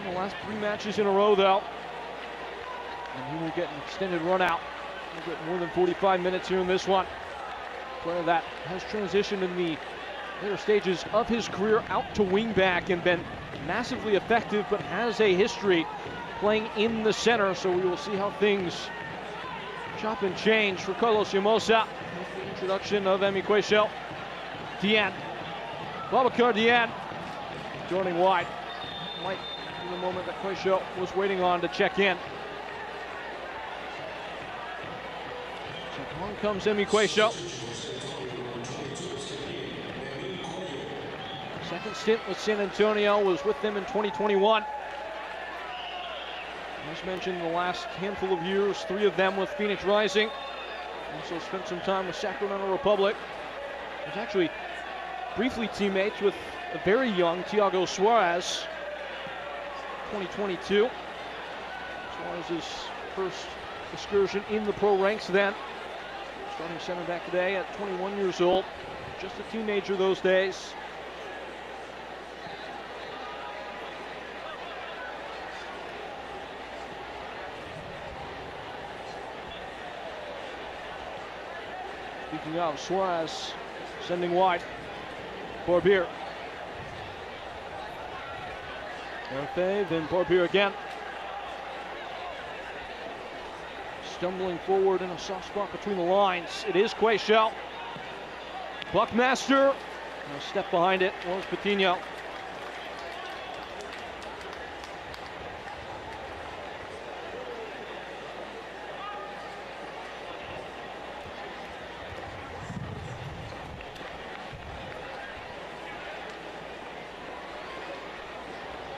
In the last 3 matches in a row, though, and he will get an extended run out. He'll get more than 45 minutes here in this one. Player that has transitioned in the later stages of his career out to wingback and been massively effective, but has a history playing in the center, so we will see how things chop and change for Carlos Llamosa with the introduction of Emi Quaisho. Diane, Babacar Diane joining wide. Might be the moment that Quaisho was waiting on to check in. So on comes Emi Quaisho. Second stint with San Antonio, was with them in 2021. As mentioned, the last handful of years, 3 of them with Phoenix Rising. Also spent some time with Sacramento Republic. Was actually briefly teammates with a very young Thiago Suarez, 2022. Suarez's first excursion in the pro ranks then. Starting center back today at 21 years old. Just a teenager those days. Speaking of, Suarez sending wide. Barbier. Herfe, then Barbier again. Stumbling forward in a soft spot between the lines. It is Quaisho. Buckmaster. And a step behind it was Patino.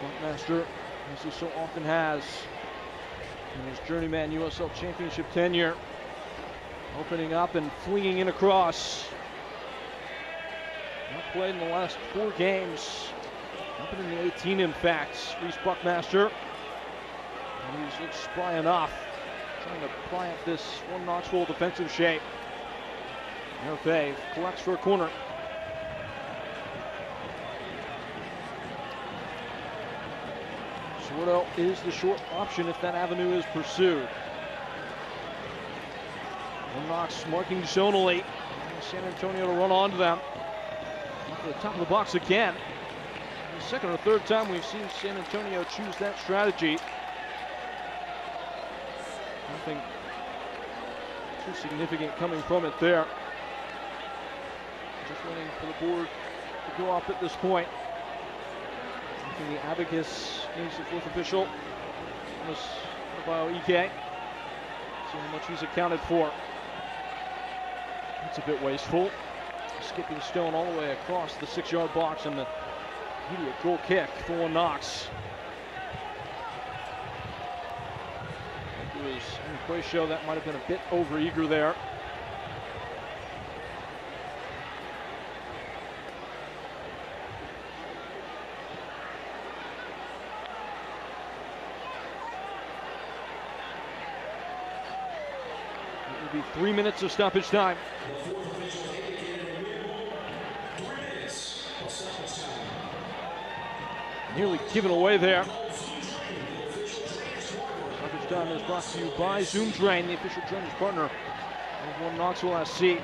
Buckmaster, as he so often has in his journeyman USL Championship tenure, opening up and flinging in across. Not played in the last 4 games. Happened in the 18, in fact. Reese Buckmaster. And he's looked spry enough. Trying to pry up this one Knoxville defensive shape. Fave collects for a corner. Sordo is the short option if that avenue is pursued. Knox marking zonally. San Antonio to run onto them. Up to the top of the box again. The second or third time we've seen San Antonio choose that strategy. Nothing too significant coming from it there. Just waiting for the board to go up at this point. I think the abacus needs the 4th official. Thomas Ike. See how much he's accounted for. That's a bit wasteful. Skipping stone all the way across the 6-yard box, and the immediate goal kick for one Knox. It was Quayshow that might have been a bit over-eager there. It will be 3 minutes of stoppage time. Nearly given away there. Stoppage time is brought to you by Zoom Drain, the official drainage partner of one Knoxville SC.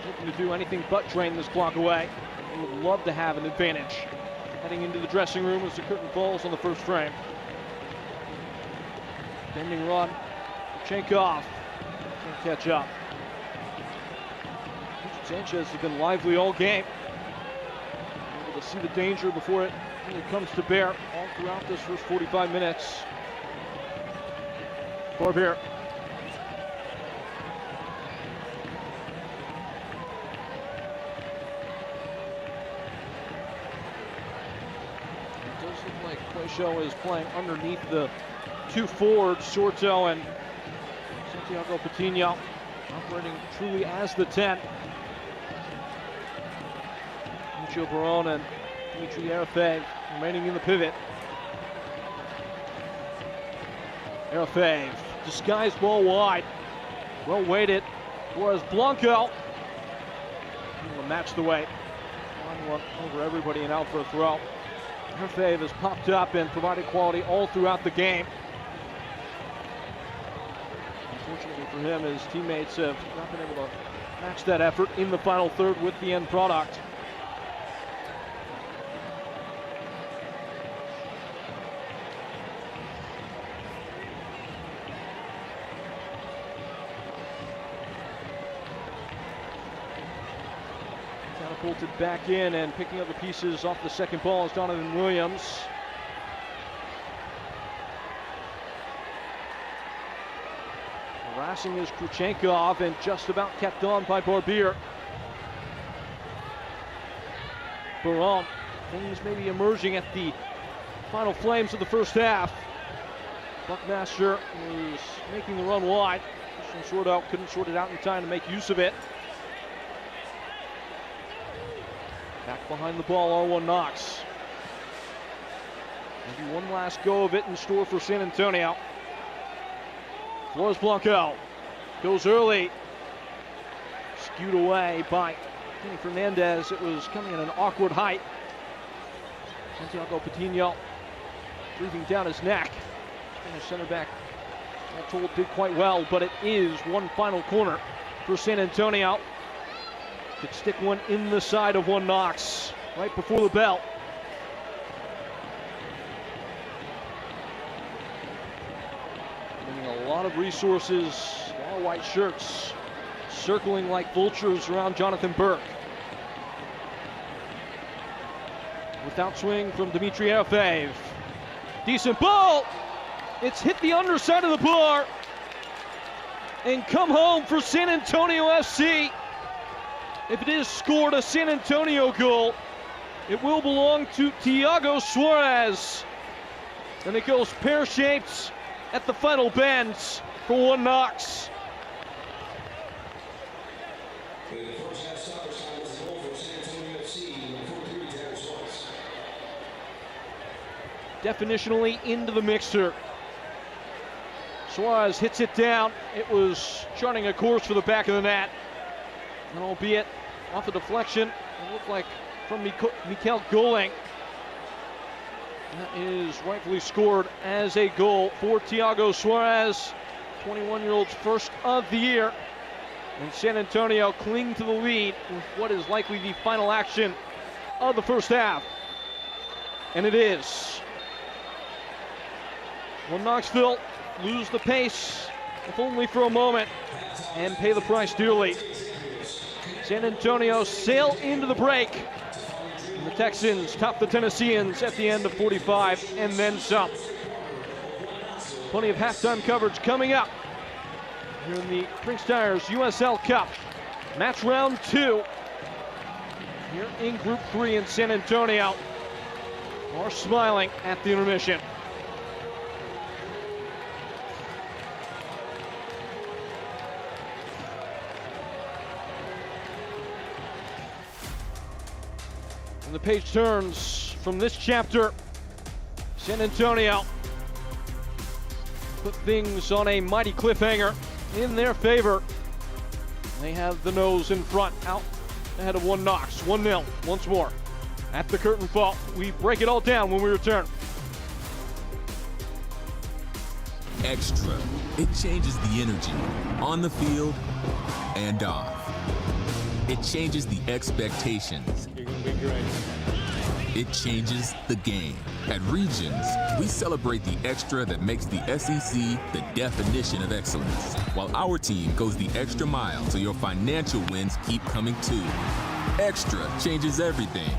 Looking to do anything but drain this clock away. They would love to have an advantage. Heading into the dressing room as the curtain falls on the first frame. Bending run. Chenkov can't catch up. Sanchez has been lively all game. Able to see the danger before it really comes to bear all throughout this first 45 minutes. Barbier. It does look like Quayshow is playing underneath the 2 forwards, Sorto and Santiago Patino, operating truly as the 10. Michel Baron and Dimitri Arafev remaining in the pivot. Arafev, disguised ball wide. Well weighted. Was Blanco. Able to match the weight. One over everybody and out for a throw. Arafev has popped up and provided quality all throughout the game. Unfortunately for him, his teammates have not been able to match that effort in the final third with the end product. Catapulted back in and picking up the pieces off the second ball is Donovan Williams. Harassing is Kruchenkov and just about kept on by Barbier. Baron, things maybe emerging at the final flames of the first half. Buckmaster was making the run wide. Sordo couldn't sort it out in time to make use of it. Back behind the ball, R1 Knox. Maybe one last go of it in store for San Antonio. Flores Blanco goes early. Skewed away by Kenny Fernandez. It was coming at an awkward height. Santiago Patino breathing down his neck. Spanish center back, all told, did quite well, but it is one final corner for San Antonio. Could stick one in the side of one Knox right before the bell. Bringing a lot of resources, a lot of white shirts circling like vultures around Jonathan Burke. Without swing from Dimitri Arafev. Decent ball. It's hit the underside of the bar and come home for San Antonio FC. If it is scored a San Antonio goal, It will belong to Thiago Suarez. And it goes pear-shaped at the final bend for one Knox. Definitionally into the mixer. Suarez hits it down. It was charting a course for the back of the net. And albeit off a deflection, it looked like from Mikel Goling. That is rightfully scored as a goal for Thiago Suarez, 21-year-old's first of the year. And San Antonio cling to the lead with what is likely the final action of the first half. And it is. Will Knoxville lose the pace, if only for a moment, and pay the price dearly? San Antonio sail into the break. And the Texans top the Tennesseans at the end of 45 and then some. Plenty of halftime coverage coming up here in the Prinx Tires USL Cup. Match round 2 here in Group 3 in San Antonio. Are smiling at the intermission. And the page turns from this chapter. San Antonio put things on a mighty cliffhanger in their favor. They have the nose in front, out ahead of one Knox, 1-0 once more. At the curtain fall, we break it all down when we return. Extra. It changes the energy on the field and off. It changes the expectations. You're gonna be great. It changes the game. At Regions, we celebrate the extra that makes the SEC the definition of excellence, while our team goes the extra mile so your financial wins keep coming too. Extra changes everything.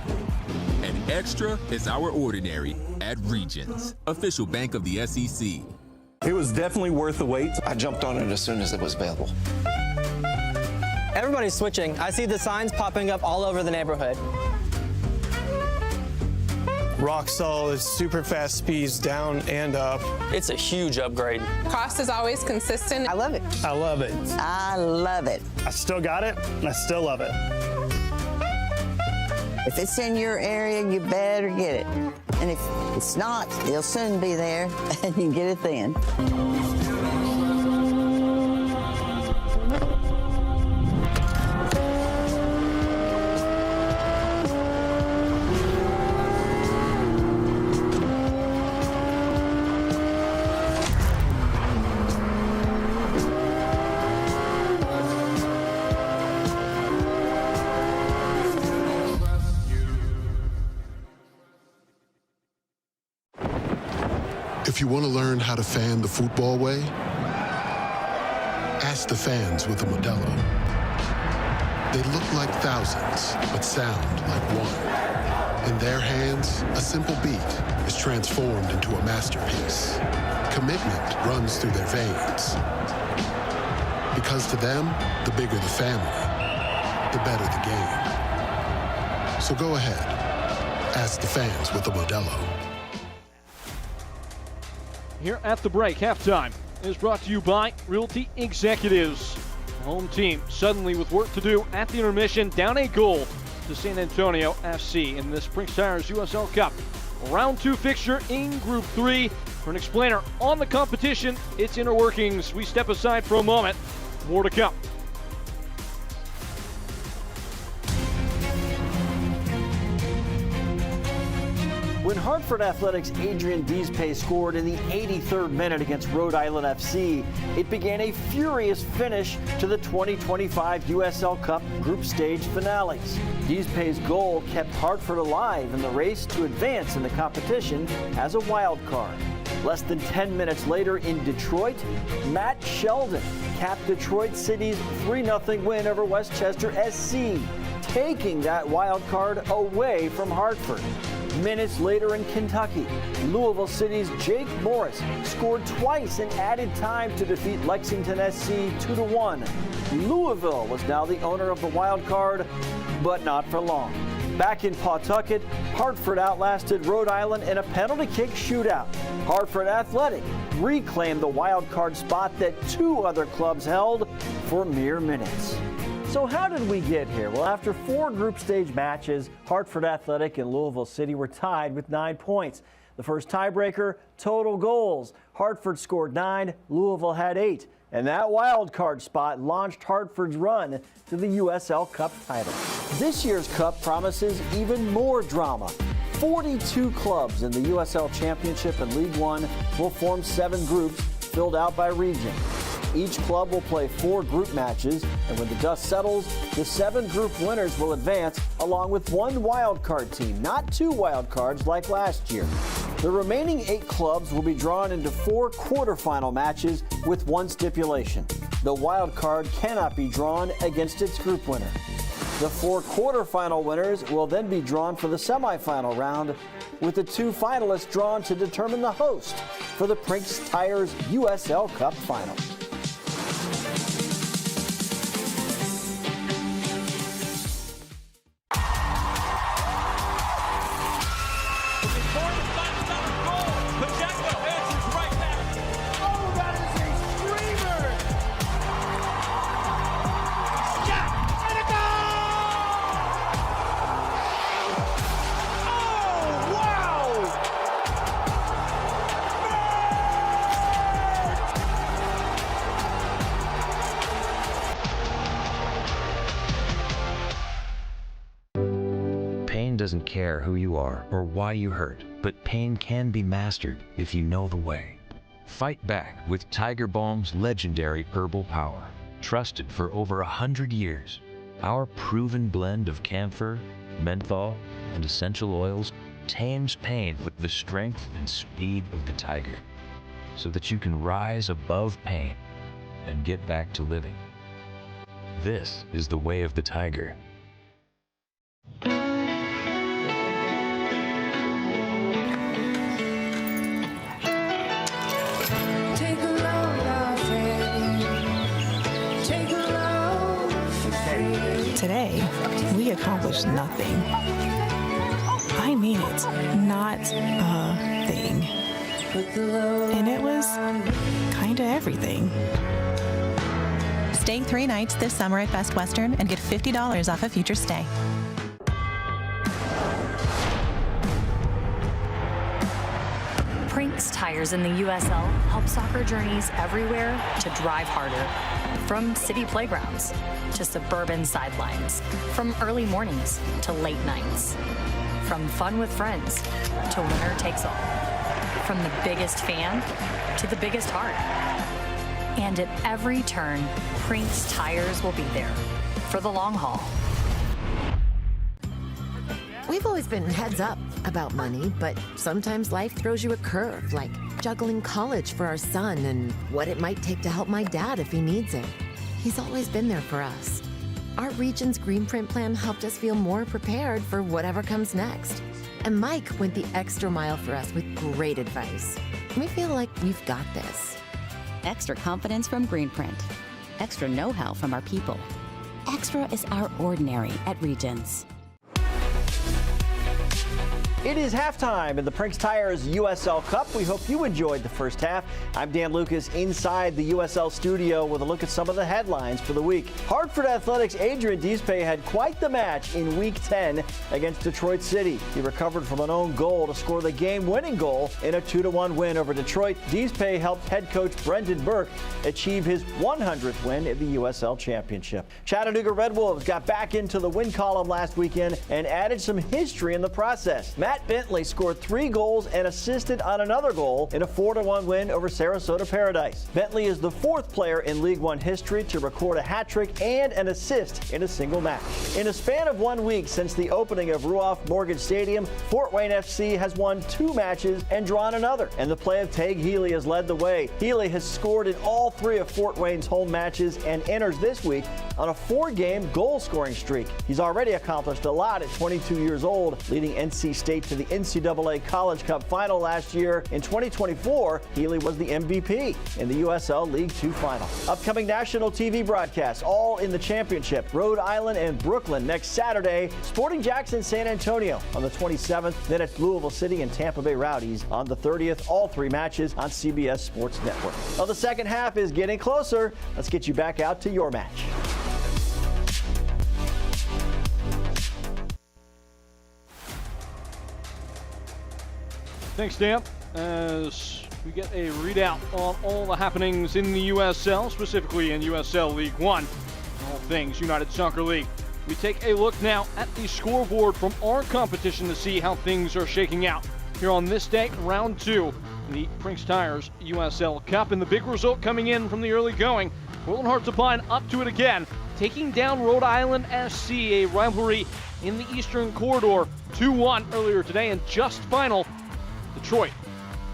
And Extra is our ordinary at Regions, official bank of the SEC. It was definitely worth the wait. I jumped on it as soon as it was available. Everybody's switching. I see the signs popping up all over the neighborhood. Rock solid, super fast speeds down and up. It's a huge upgrade. Cost is always consistent. I love it. I love it. I love it. I still got it, and I still love it. If it's in your area, you better get it. And if it's not, it'll soon be there, and you can get it then. If you want to learn how to fan the football way, ask the fans with a Modelo. They look like thousands, but sound like one. In their hands, a simple beat is transformed into a masterpiece. Commitment runs through their veins. Because to them, the bigger the family, the better the game. So go ahead, ask the fans with a Modelo. Here at the break, halftime is brought to you by Realty Executives. The home team suddenly with work to do at the intermission, down a goal to San Antonio FC in this Prinx Tires USL Cup. Round 2 fixture in Group 3. For an explainer on the competition, its inner workings, we step aside for a moment. More to come. When Hartford Athletics' Adrian Deespace scored in the 83rd minute against Rhode Island FC, it began a furious finish to the 2025 USL Cup group stage finales. Deespace's goal kept Hartford alive in the race to advance in the competition as a wild card. Less than 10 minutes later in Detroit, Matt Sheldon capped Detroit City's 3-0 win over Westchester SC, taking that wild card away from Hartford. Minutes later in Kentucky, Louisville City's Jake Morris scored twice in added time to defeat Lexington SC 2-1. Louisville was now the owner of the wild card, but not for long. Back in Pawtucket, Hartford outlasted Rhode Island in a penalty kick shootout. Hartford Athletic reclaimed the wild card spot that two other clubs held for mere minutes. So how did we get here? Well, after 4 group stage matches, Hartford Athletic and Louisville City were tied with 9 points. The first tiebreaker, total goals. Hartford scored 9, Louisville had 8. And that wild card spot launched Hartford's run to the USL Cup title. This year's Cup promises even more drama. 42 clubs in the USL Championship and League One will form 7 groups filled out by region. Each club will play 4 group matches, and when the dust settles, the 7 group winners will advance along with 1 wild card team, not 2 wild cards like last year. The remaining 8 clubs will be drawn into 4 quarterfinal matches with 1 stipulation. The wild card cannot be drawn against its group winner. The 4 quarterfinal winners will then be drawn for the semifinal round, with the 2 finalists drawn to determine the host for the Prinx Tires USL Cup final. Pain doesn't care who you are or why you hurt, but pain can be mastered if you know the way. Fight back with Tiger Balm's legendary herbal power. Trusted for over 100 years, our proven blend of camphor, menthol, and essential oils tames pain with the strength and speed of the tiger, so that you can rise above pain and get back to living. This is the way of the tiger. Today, we accomplished nothing. I mean it, not a thing. And it was kinda everything. Stay 3 nights this summer at Best Western and get $50 off a future stay. Prinx tires in the USL help soccer journeys everywhere to drive harder. From city playgrounds to suburban sidelines, from early mornings to late nights, from fun with friends to winner takes all, from the biggest fan to the biggest heart. And at every turn, Prinx tires will be there for the long haul. We've always been heads up about money, but sometimes life throws you a curve, like juggling college for our son and what it might take to help my dad if he needs it. He's always been there for us. Our region's Greenprint plan helped us feel more prepared for whatever comes next. And Mike went the extra mile for us with great advice. We feel like we've got this. Extra confidence from Greenprint. Extra know-how from our people. Extra is our ordinary at Regions. It is halftime in the Prinx Tires USL Cup. We hope you enjoyed the first half. I'm Dan Lucas inside the USL studio with a look at some of the headlines for the week. Hartford Athletics' Adrian Deespay had quite the match in Week 10 against Detroit City. He recovered from an own goal to score the game-winning goal in a 2-1 win over Detroit. Deespay helped head coach Brendan Burke achieve his 100th win in the USL Championship. Chattanooga Red Wolves got back into the win column last weekend and added some history in the process. Matt Bentley scored 3 goals and assisted on another goal in a 4-1 win over Sarasota Paradise. Bentley is the 4th player in League One history to record a hat trick and an assist in a single match. In a span of 1 week since the opening of Ruoff Mortgage Stadium, Fort Wayne FC has won 2 matches and drawn another, and the play of Tague Healy has led the way. Healy has scored in all 3 of Fort Wayne's home matches and enters this week on a 4-game goal-scoring streak. He's already accomplished a lot at 22 years old, leading NC State to the NCAA College Cup final last year. In 2024, Healy was the MVP in the USL League Two final. Upcoming national TV broadcasts, all in the championship. Rhode Island and Brooklyn next Saturday. Sporting Jackson, San Antonio on the 27th. Then it's Louisville City and Tampa Bay Rowdies on the 30th. All three matches on CBS Sports Network. Well, the second half is getting closer. Let's get you back out to your match. Thanks, Dan. As we get a readout on all the happenings in the USL, specifically in USL League One, all things United Soccer League. We take a look now at the scoreboard from our competition to see how things are shaking out. Here on this day, round 2, the Prinx Tires USL Cup, and the big result coming in from the early going. Portland Hearts of Pine up to it again, taking down Rhode Island SC, a rivalry in the Eastern Corridor, 2-1 earlier today, and just final. Detroit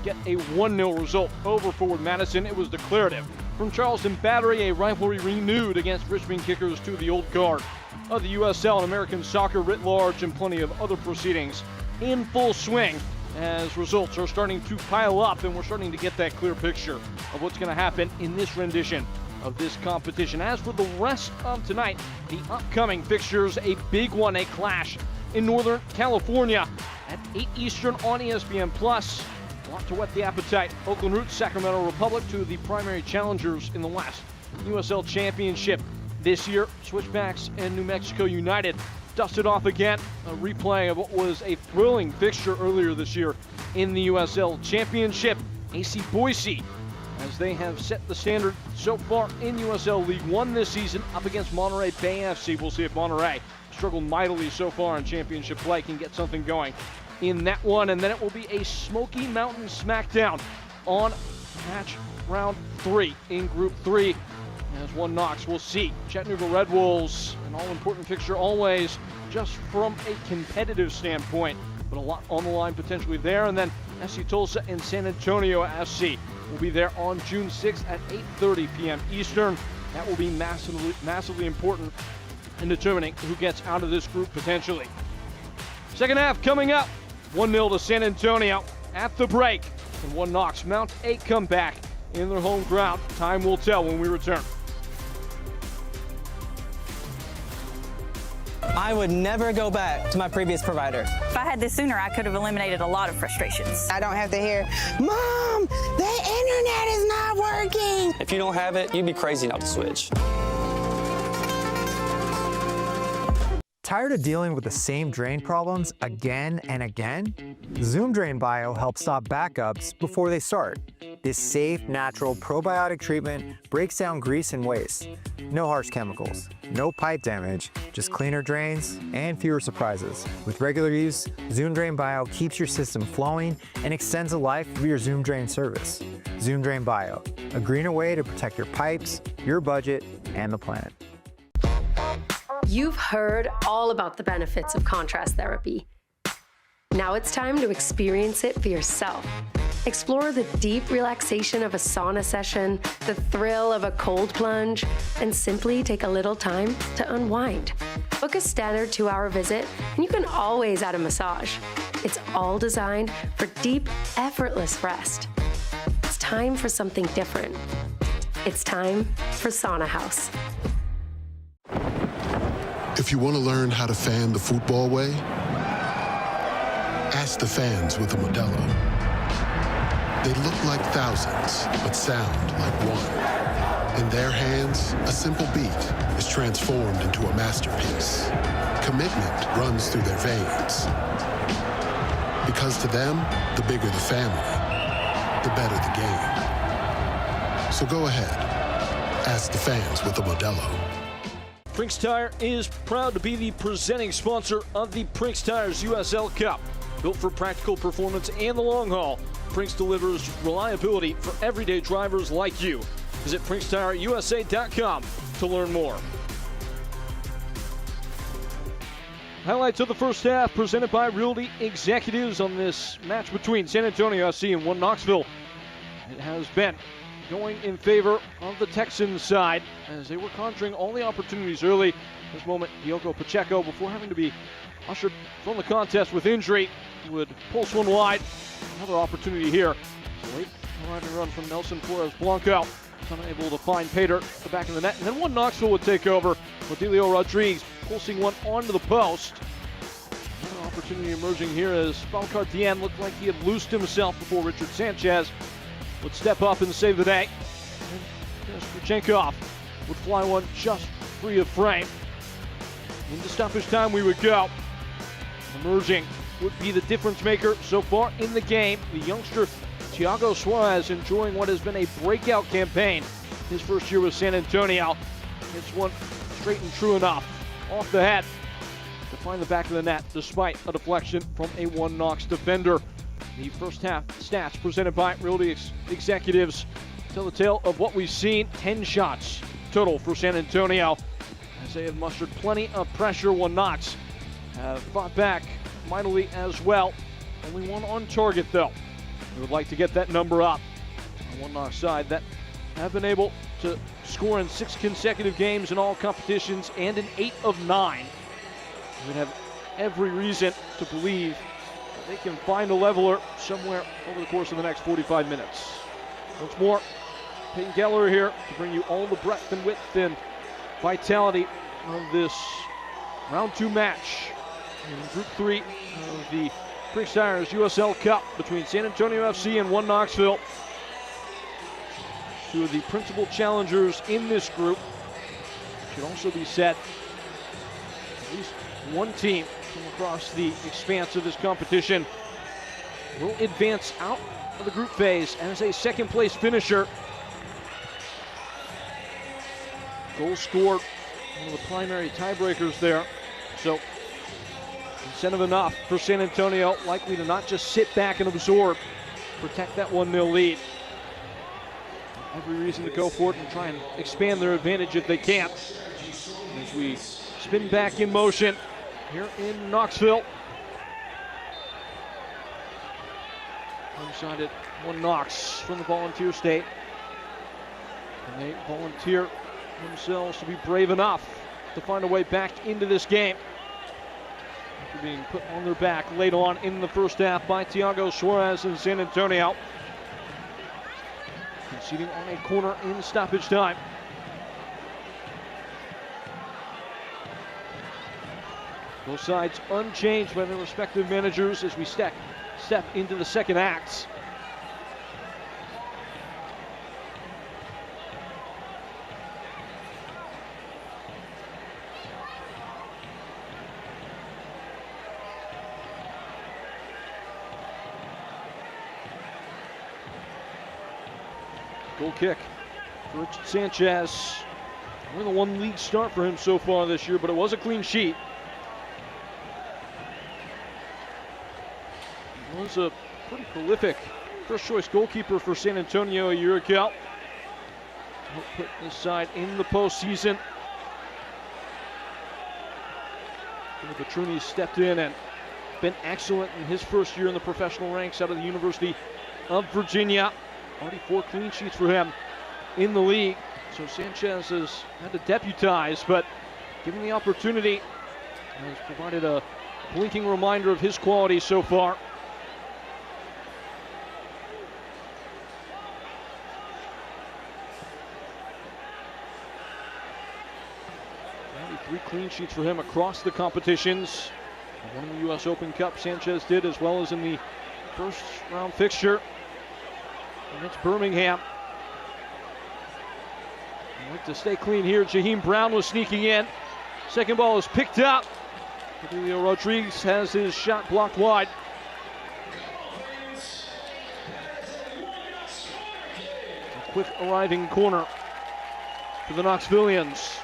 get a 1-0 result over Forward Madison. It was declarative. From Charleston Battery, a rivalry renewed against Richmond Kickers to the old guard of the USL and American soccer writ large, and plenty of other proceedings in full swing as results are starting to pile up, and we're starting to get that clear picture of what's going to happen in this rendition of this competition. As for the rest of tonight, the upcoming fixtures, a big one, a clash in Northern California at 8 Eastern on ESPN+. A lot to whet the appetite. Oakland Roots, Sacramento Republic, two of the primary challengers in the West. USL Championship this year, Switchbacks and New Mexico United dusted off again. A replay of what was a thrilling fixture earlier this year in the USL Championship. AC Boise, as they have set the standard so far in USL League One this season, up against Monterey Bay FC. We'll see if Monterey, struggled mightily so far in championship play, can get something going in that one. And then it will be a Smoky Mountain smackdown on match round 3 in Group 3. As one Knox, we'll see Chattanooga Red Wolves, an all-important fixture always, just from a competitive standpoint, but a lot on the line potentially there. And then SC Tulsa and San Antonio FC will be there on June 6th at 8:30 p.m. Eastern. That will be massively important in determining who gets out of this group potentially. Second half coming up, 1-0 to San Antonio at the break, and one Knox mount a comeback in their home ground. Time will tell when we return. I would never go back to my previous provider. If I had this sooner, I could have eliminated a lot of frustrations. I don't have to hear, Mom, the internet is not working. If you don't have it, you'd be crazy not to switch. Tired of dealing with the same drain problems again and again? Zoom Drain Bio helps stop backups before they start. This safe, natural probiotic treatment breaks down grease and waste. No harsh chemicals, no pipe damage, just cleaner drains and fewer surprises. With regular use, Zoom Drain Bio keeps your system flowing and extends the life of your Zoom Drain service. Zoom Drain Bio, a greener way to protect your pipes, your budget, and the planet. You've heard all about the benefits of contrast therapy. Now it's time to experience it for yourself. Explore the deep relaxation of a sauna session, the thrill of a cold plunge, and simply take a little time to unwind. Book a standard 2-hour visit, and you can always add a massage. It's all designed for deep, effortless rest. It's time for something different. It's time for Sauna House. If you want to learn how to fan the football way, ask the fans with a Modelo. They look like thousands, but sound like one. In their hands, a simple beat is transformed into a masterpiece. Commitment runs through their veins. Because to them, the bigger the family, the better the game. So go ahead, ask the fans with a Modelo. Prinx Tire is proud to be the presenting sponsor of the Prinx Tires USL Cup. Built for practical performance and the long haul, Prinx delivers reliability for everyday drivers like you. Visit PrinxTireUSA.com to learn more. Highlights of the first half presented by Realty Executives on this match between San Antonio SC and one Knoxville. It has been going in favor of the Texans side as they were conjuring all the opportunities early. this moment, Diogo Pacheco, before having to be ushered from the contest with injury, would pulse one wide. Another opportunity here. Late arriving run from Nelson Flores Blanco. Unable to find Pater at the back of the net. And then one Knoxville would take over with Delio Rodriguez pulsing one onto the post. Another opportunity emerging here as Valcartien looked like he had loosed himself before Richard Sanchez would step up and save the day. And Skrichenkov would fly one just free of frame. Into stoppage time we would go. Emerging would be the difference maker so far in the game. The youngster Thiago Suarez enjoying what has been a breakout campaign his first year with San Antonio. It's one straight and true enough off the head to find the back of the net despite a deflection from a one Knox defender. The first half stats presented by Realty Executives tell the tale of what we've seen. 10 shots total for San Antonio as they have mustered plenty of pressure. One Knox have fought back mightily as well. Only one on target though. We would like to get that number up on one Knox side that have been able to score in 6 consecutive games in all competitions and in 8 of 9. We would have every reason to believe that they can find a leveler somewhere over the course of the next 45 minutes. Once more, Peyton Geller here to bring you all the breadth and width and vitality of this round 2 match in Group 3 of the Prinx USL Cup between San Antonio FC and one Knoxville. 2 of the principal challengers in this group. Should also be said, at least one team from across the expanse of this competition will advance out of the group phase as a second place finisher. Goals scored, one of the primary tiebreakers there. So incentive enough for San Antonio, likely to not just sit back and absorb, protect that 1-0 lead. Every reason to go for it and try and expand their advantage if they can. As we spin back in motion here in Knoxville. One-sided one Knox from the Volunteer State. And they volunteer themselves to be brave enough to find a way back into this game. After being put on their back late on in the first half by Thiago Suarez in San Antonio. Conceding on a corner in stoppage time. Both sides unchanged by their respective managers as we step into the second act. Goal kick for Richard Sanchez. Only the 1 league start for him so far this year, but it was a clean sheet. He was a pretty prolific first choice goalkeeper for San Antonio a year ago. Helped put this side in the postseason. Petruni stepped in and been excellent in his first year in the professional ranks out of the University of Virginia. Already 4 clean sheets for him in the league. So Sanchez has had to deputize, but given the opportunity, has provided a blinking reminder of his quality so far. Already 3 clean sheets for him across the competitions. One in the U.S. Open Cup Sanchez did, as well as in the first round fixture against Birmingham. I'd like to stay clean here. Jaheim Brown was sneaking in. Second ball is picked up. Delio Rodriguez has his shot blocked wide. A quick arriving corner for the Knoxvillians.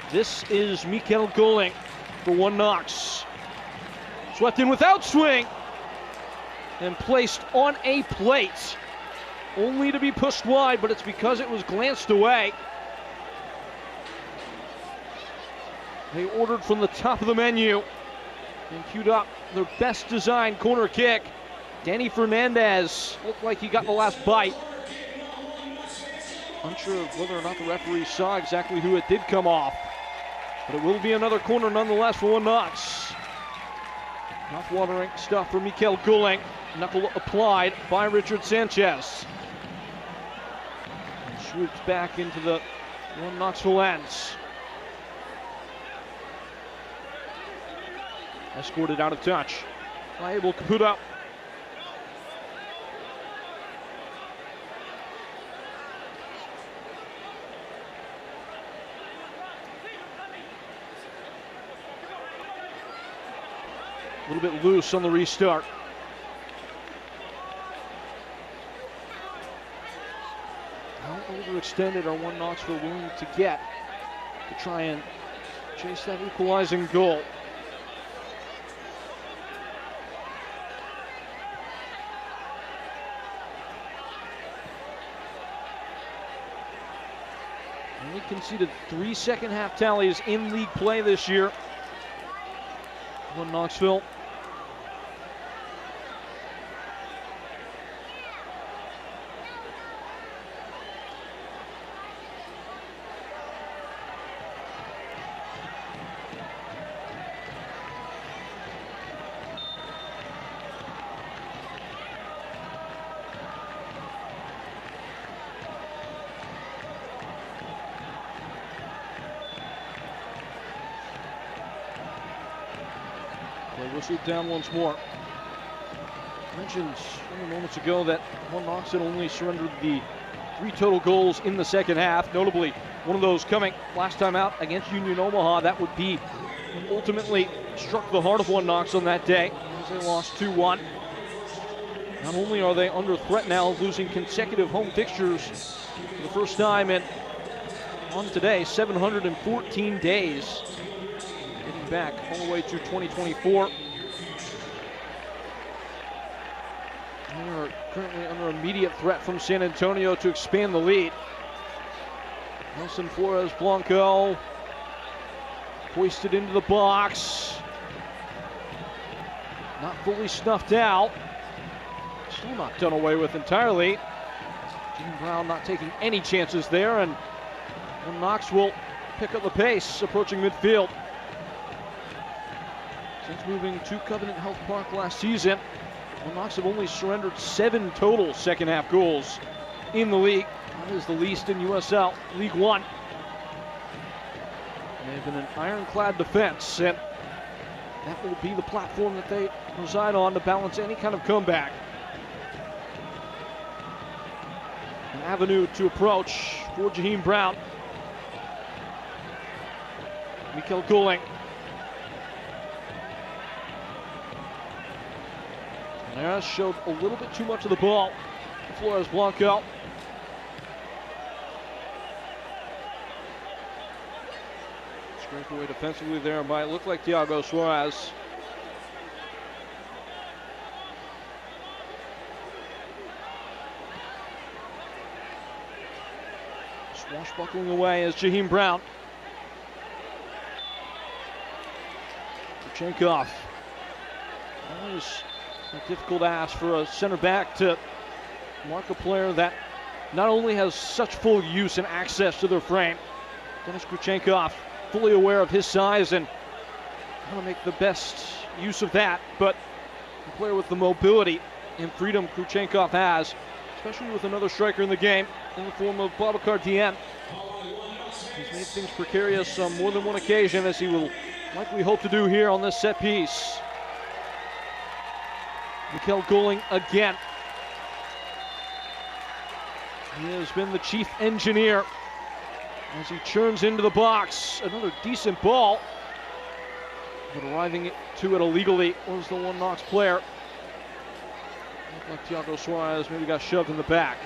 This is Mikel Goling for one Knox. Swept in without swing and placed on a plate. only to be pushed wide, but it's because it was glanced away. They ordered from the top of the menu and queued up their best designed corner kick. Danny Fernandez looked like he got the last bite. Unsure of whether or not the referee saw exactly who it did come off. But it will be another corner nonetheless for One Knox. Mouth-watering stuff for Mikel Gulling. Knuckle applied by Richard Sanchez. And swoops back into the One Knoxville ends. Escorted out of touch by Abel Caputo. A little bit loose on the restart. How overextended are One Knoxville willing to get to try and chase that equalizing goal? Only conceded 3 second-half tallies in league play this year. One Knoxville. Play whistled down once more. Mentioned only moments ago that One Knoxville only surrendered the 3 total goals in the second half. Notably, one of those coming last time out against Union Omaha. That would be what ultimately struck the heart of One Knoxville on that day as they lost 2-1. Not only are they under threat now of losing consecutive home fixtures for the first time in, on today, 714 days. Getting back all the way to 2024. They are currently under immediate threat from San Antonio to expand the lead. Nelson Flores Blanco hoisted into the box. Not fully snuffed out. Still not done away with entirely. Jim Brown not taking any chances there, and One Knox will pick up the pace approaching midfield. Since moving to Covenant Health Park last season, One Knox have only surrendered 7 total second half goals in the league. That is the least in USL League One. They've been an ironclad defense, and that will be the platform that they reside on to balance any kind of comeback. An avenue to approach for Jaheim Brown. Mikel Gulling. Neres showed a little bit too much of the ball. Flores Blanco. Scraped away defensively there by, it looked like Thiago Suarez. Swashbuckling away is Jaheim Brown. Kurchenkov. Always a difficult ask for a center back to mark a player that not only has such full use and access to their frame. Denis Kurchenkov, fully aware of his size and how to make the best use of that, but a player with the mobility and freedom Kurchenkov has, especially with another striker in the game in the form of Babacar Dieng. He's made things precarious on more than one occasion, as he will likely hope to do here on this set piece. Mikel Gulling again. He has been the chief engineer as he churns into the box. Another decent ball, but arriving to it illegally was the One Knox player. Looked like Thiago Suarez maybe got shoved in the back.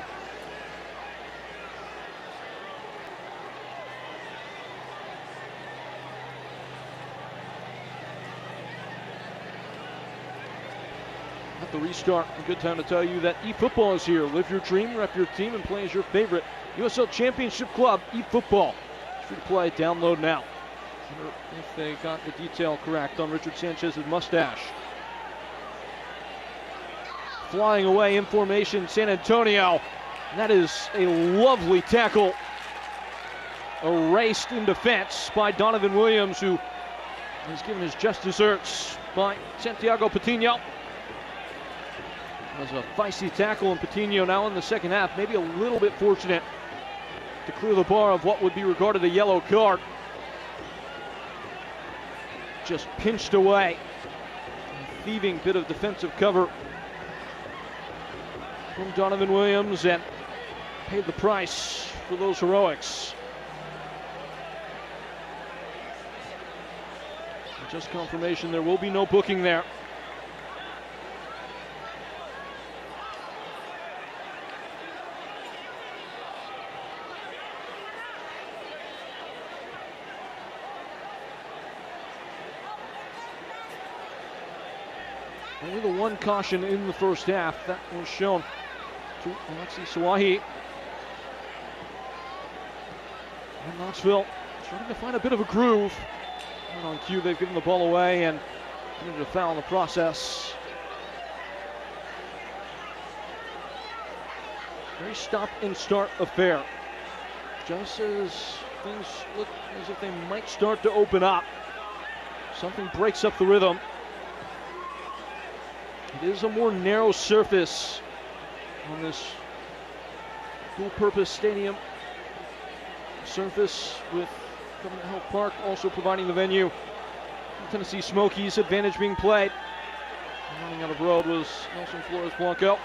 with the restart. A good time to tell you that eFootball is here. Live your dream, rep your team, and play as your favorite USL Championship club, eFootball. Free to play, download now. I wonder if they got the detail correct on Richard Sanchez's mustache. Flying away in formation, San Antonio. And that is a lovely tackle. Erased in defense by Donovan Williams, who has given his just desserts by Santiago Patino. It was a feisty tackle, and Patino now in the second half, maybe a little bit fortunate to clear the bar of what would be regarded a yellow card. Just pinched away. A thieving bit of defensive cover from Donovan Williams, and paid the price for those heroics. Just confirmation there will be no booking there. Only the one caution in the first half. That was shown to Alexi Sawahi. And Knoxville starting to find a bit of a groove. And on cue, they've given the ball away and committed a foul in the process. Very stop and start affair. Just as things look as if they might start to open up, something breaks up the rhythm. It is a more narrow surface on this dual-purpose stadium surface, with Government Health Park also providing the venue. The Tennessee Smokies advantage being played. Running out of road was Nelson Flores Blanco.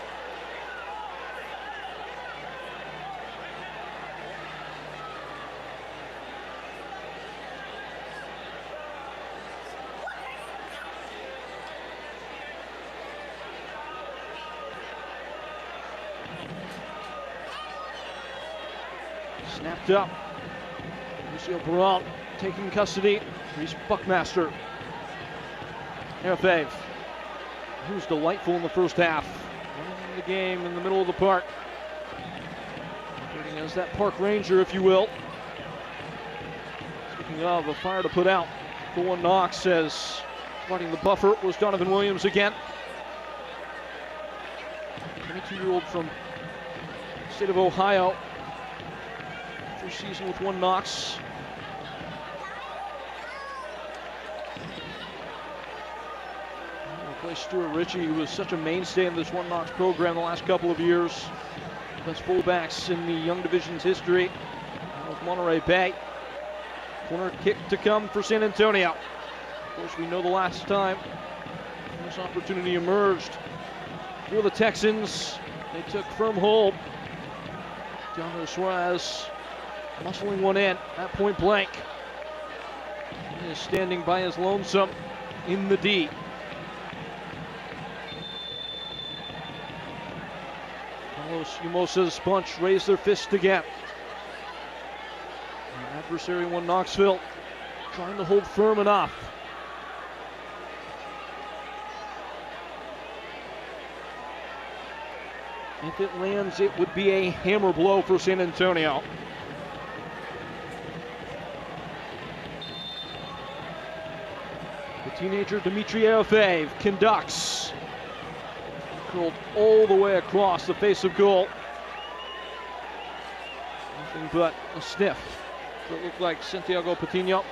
Snapped up. Lucio Baralt taking custody. Reese Buckmaster. Arafave, who's delightful in the first half. Running the game in the middle of the park. Operating as that park ranger, if you will. Speaking of, a fire to put out for one Knox, says fighting the buffer was Donovan Williams again. 22-year-old from the state of Ohio. First season with one Knox. Play Stuart Ritchie, who was such a mainstay in this one Knox program the last couple of years. Best fullbacks in the Young Division's history. With Monterey Bay. Corner kick to come for San Antonio. Of course, we know the last time this opportunity emerged for the Texans, they took firm hold. Deandre Suarez muscling one in at point blank. He is standing by his lonesome in the D. Carlos Umosa's bunch raised their fist again. The adversary, one Knoxville, trying to hold firm enough. If it lands, it would be a hammer blow for San Antonio. The teenager Dimitri Arafave conducts. Curled all the way across the face of goal. Nothing but a sniff. It looked like Santiago Patino.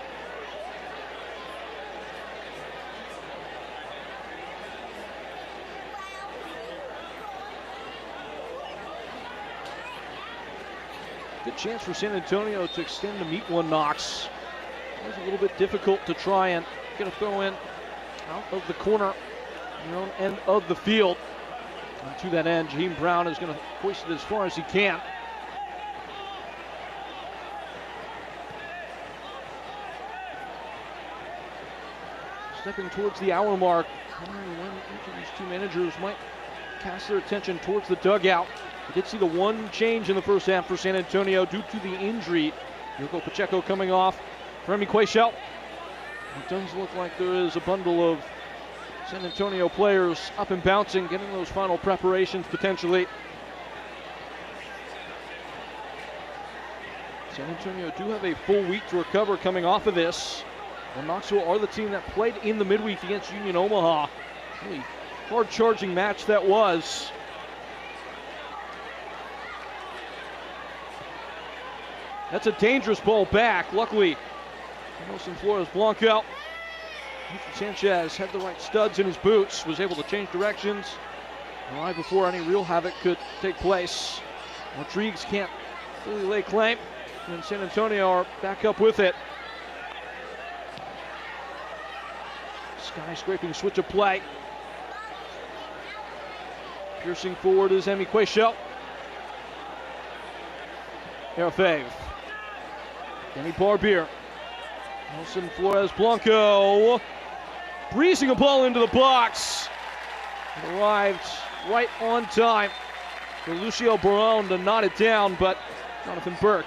Good chance for San Antonio to extend to meet one Knox. It was a little bit difficult to try and get a throw in out of the corner on their own end of the field. And to that end, Jaheim Brown is going to hoist it as far as he can. Stepping towards the hour mark, wondering when each of these two managers might cast their attention towards the dugout. We did see the one change in the first half for San Antonio due to the injury. Yoko Pacheco coming off. Remy Quayshel. It does look like there is a bundle of San Antonio players up and bouncing, getting those final preparations potentially. San Antonio do have a full week to recover coming off of this. Well, Knoxville are the team that played in the midweek against Union Omaha. Really hard-charging match that was. That's a dangerous ball back. Luckily, Nelson Flores Blanco. Sanchez had the right studs in his boots, was able to change directions right before any real havoc could take place. Rodriguez can't fully lay claim, and San Antonio are back up with it. Skyscraping switch of play. Piercing forward is Emi Quayshow. Arafave. Danny Barbier. Nelson Flores Blanco. Breezing a ball into the box. It arrived right on time for Lucio Barone to knot it down, but Jonathan Burke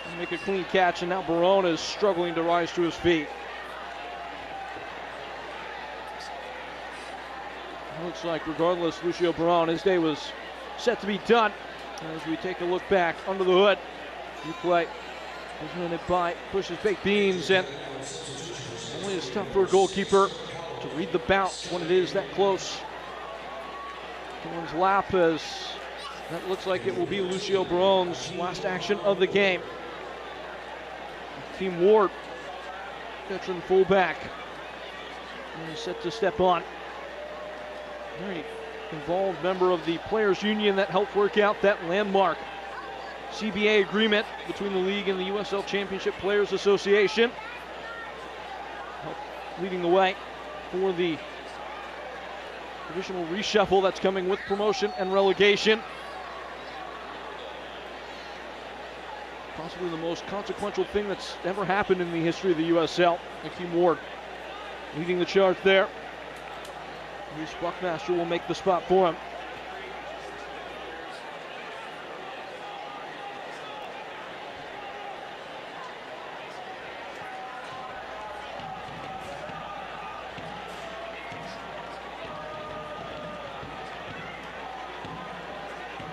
can make a clean catch, and now Barone is struggling to rise to his feet. It looks like regardless, Lucio Barone, his day was set to be done. As we take a look back under the hood, replay presented by Bush's Baked Beans, and only it's tough for a goalkeeper to read the bounce when it is that close to one's lap, as that looks like it will be Lucio Barone's last action of the game. Team Ward, veteran fullback, and he's set to step on. Very involved member of the Players Union that helped work out that landmark CBA agreement between the league and the USL Championship Players Association. Leading the way for the traditional reshuffle that's coming with promotion and relegation. Possibly the most consequential thing that's ever happened in the history of the USL. Hakeem Ward leading the charge there. Reese Buckmaster will make the spot for him.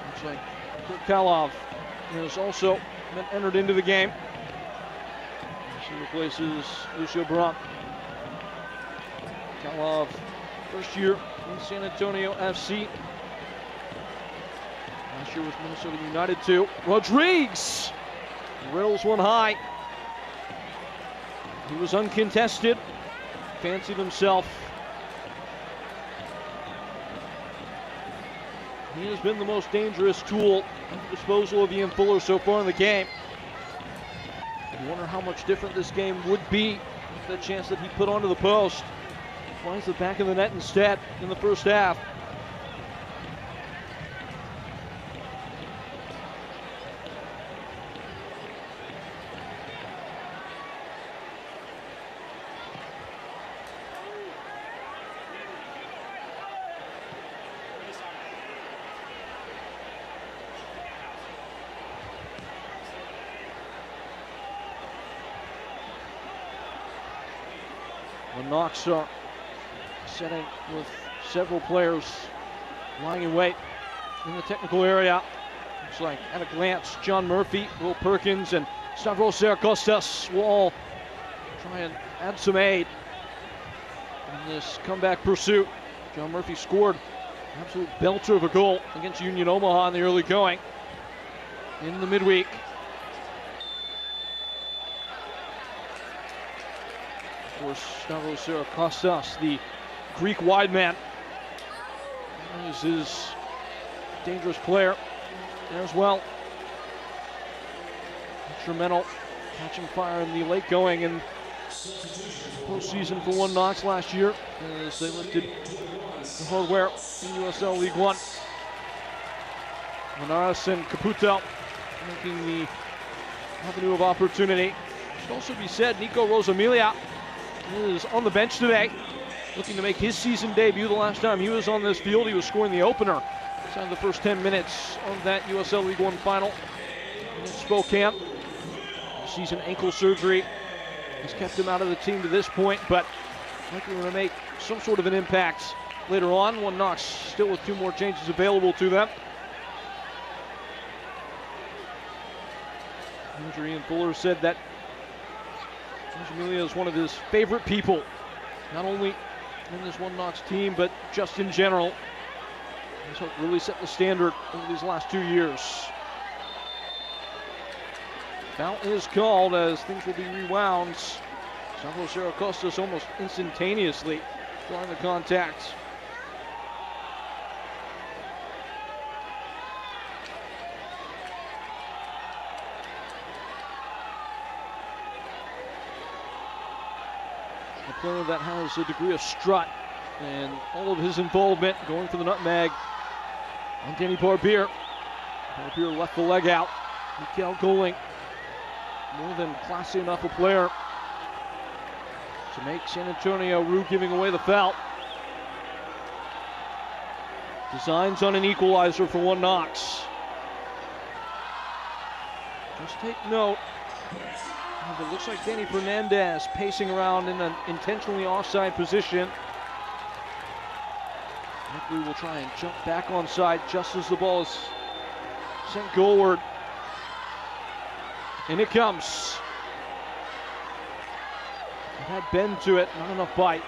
Looks like Kurt Kalov has also been entered into the game. She replaces Lucio Barone. Kalov, first year in San Antonio FC. Last year with Minnesota United too. Rodriguez rails one high. He was uncontested, fancied himself. He has been the most dangerous tool at the disposal of Ian Fuller so far in the game. You wonder how much different this game would be with the chance that he put onto the post. Finds the back of the net instead in the first half. The Knox are setting with several players lying in wait in the technical area. Looks like at a glance, John Murphy, Will Perkins, and Stavros Zerkostas will all try and add some aid in this comeback pursuit. John Murphy scored an absolute belter of a goal against Union Omaha in the early going in the midweek. Of course, Stavros Zerkostas, the Greek wide man, is his dangerous player there as well. Instrumental catching fire in the late going in postseason for One Knox last year as they lifted the hardware in USL League One. Manaras and Caputo making the avenue of opportunity. It should also be said, Nico Rosamilia is on the bench today, looking to make his season debut. The last time he was on this field, he was scoring the opener inside the first 10 minutes of that USL League One final against Spokane. Season ankle surgery has kept him out of the team to this point, but likely going to make some sort of an impact later on. One Knox still with 2 more changes available to them. Ian Fuller said that Amelia is one of his favorite people, not only in this One Knox team, but just in general. He's helped really set the standard over these last 2 years. Foul is called as things will be rewound. Salvo Serracostas almost instantaneously drawing the contact. A player that has a degree of strut and all of his involvement going for the nutmeg on Danny Barbier. Barbier left the leg out. Mikael Goling, more than classy enough a player to make San Antonio rue giving away the foul. Designs on an equalizer for One Knox. Just take note. It looks like Danny Fernandez pacing around in an intentionally offside position. Referee will try and jump back onside just as the ball is sent goalward. And it comes. It had bend to it, not enough bite.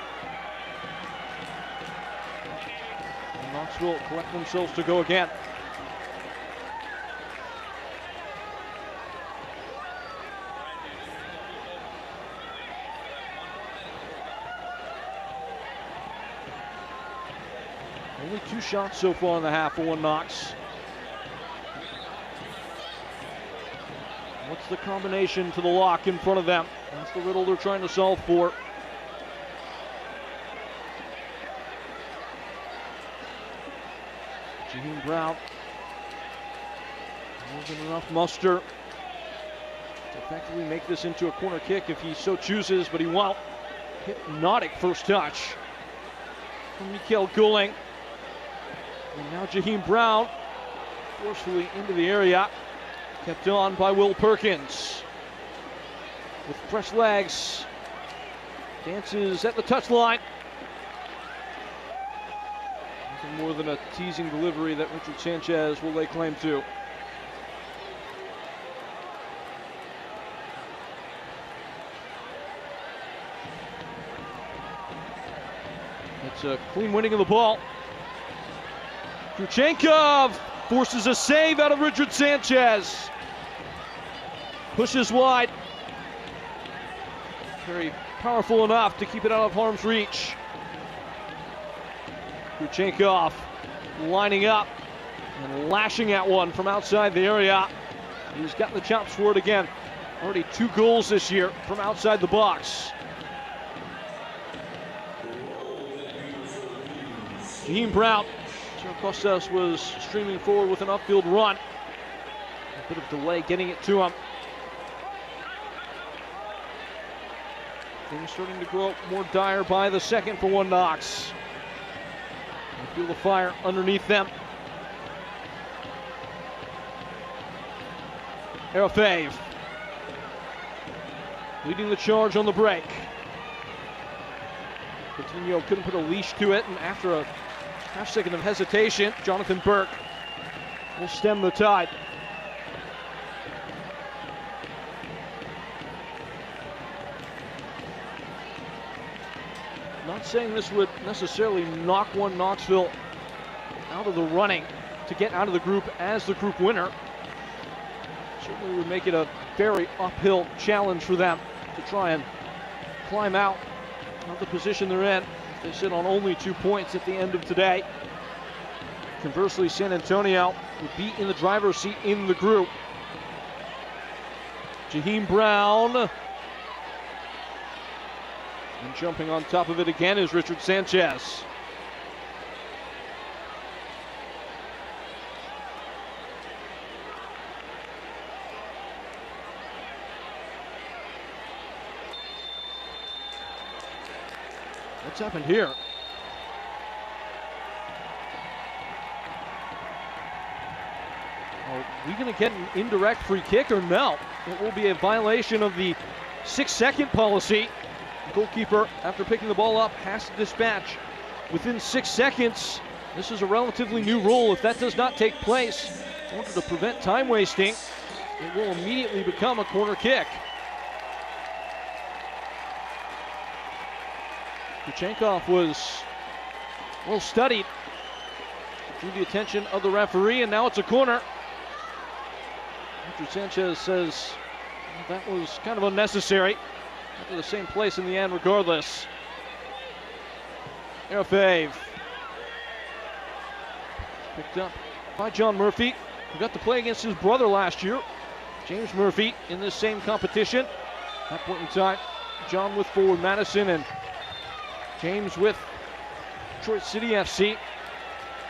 And Knoxville collect themselves to go again. Only 2 shots so far in the half for One Knox. What's the combination to the lock in front of them? That's the riddle they're trying to solve for. Jaheim Brown. More than enough muster to effectively make this into a corner kick if he so chooses, but he won't. Hypnotic first touch from Mikael Goling. And now Jaheim Brown forcefully into the area. Kept on by Will Perkins. With fresh legs. Dances at the touchline. Nothing more than a teasing delivery that Richard Sanchez will lay claim to. It's a clean winning of the ball. Kurchenkov forces a save out of Richard Sanchez. Pushes wide. Very powerful enough to keep it out of harm's reach. Kurchenkov lining up and lashing at one from outside the area. He's got the chops for it again. Already 2 goals this year from outside the box. Jaheim Brown. Costas was streaming forward with an upfield run. A bit of delay getting it to him. Things starting to grow more dire by the second for One Knox. They feel the fire underneath them. Arafave leading the charge on the break. Coutinho couldn't put a leash to it, and after a half-second of hesitation, Jonathan Burke will stem the tide. Not saying this would necessarily knock One Knoxville out of the running to get out of the group as the group winner. Certainly would make it a very uphill challenge for them to try and climb out of the position they're in. They sit on only 2 points at the end of today. Conversely, San Antonio would be in the driver's seat in the group. Jaheim Brown. And jumping on top of it again is Richard Sanchez. What's happened here? Are we going to get an indirect free kick or no? It will be a violation of the 6-second policy. Goalkeeper, after picking the ball up, has to dispatch within 6 seconds. This is a relatively new rule. If that does not take place, in order to prevent time wasting, it will immediately become a corner kick. Kuchenkov was well studied, drew the attention of the referee, and now it's a corner. Andrew Sanchez says that was kind of unnecessary. Got to the same place in the end regardless. Erfave. Picked up by John Murphy, who got to play against his brother last year, James Murphy, in this same competition. At that point in time, John with forward Madison and James with Detroit City FC.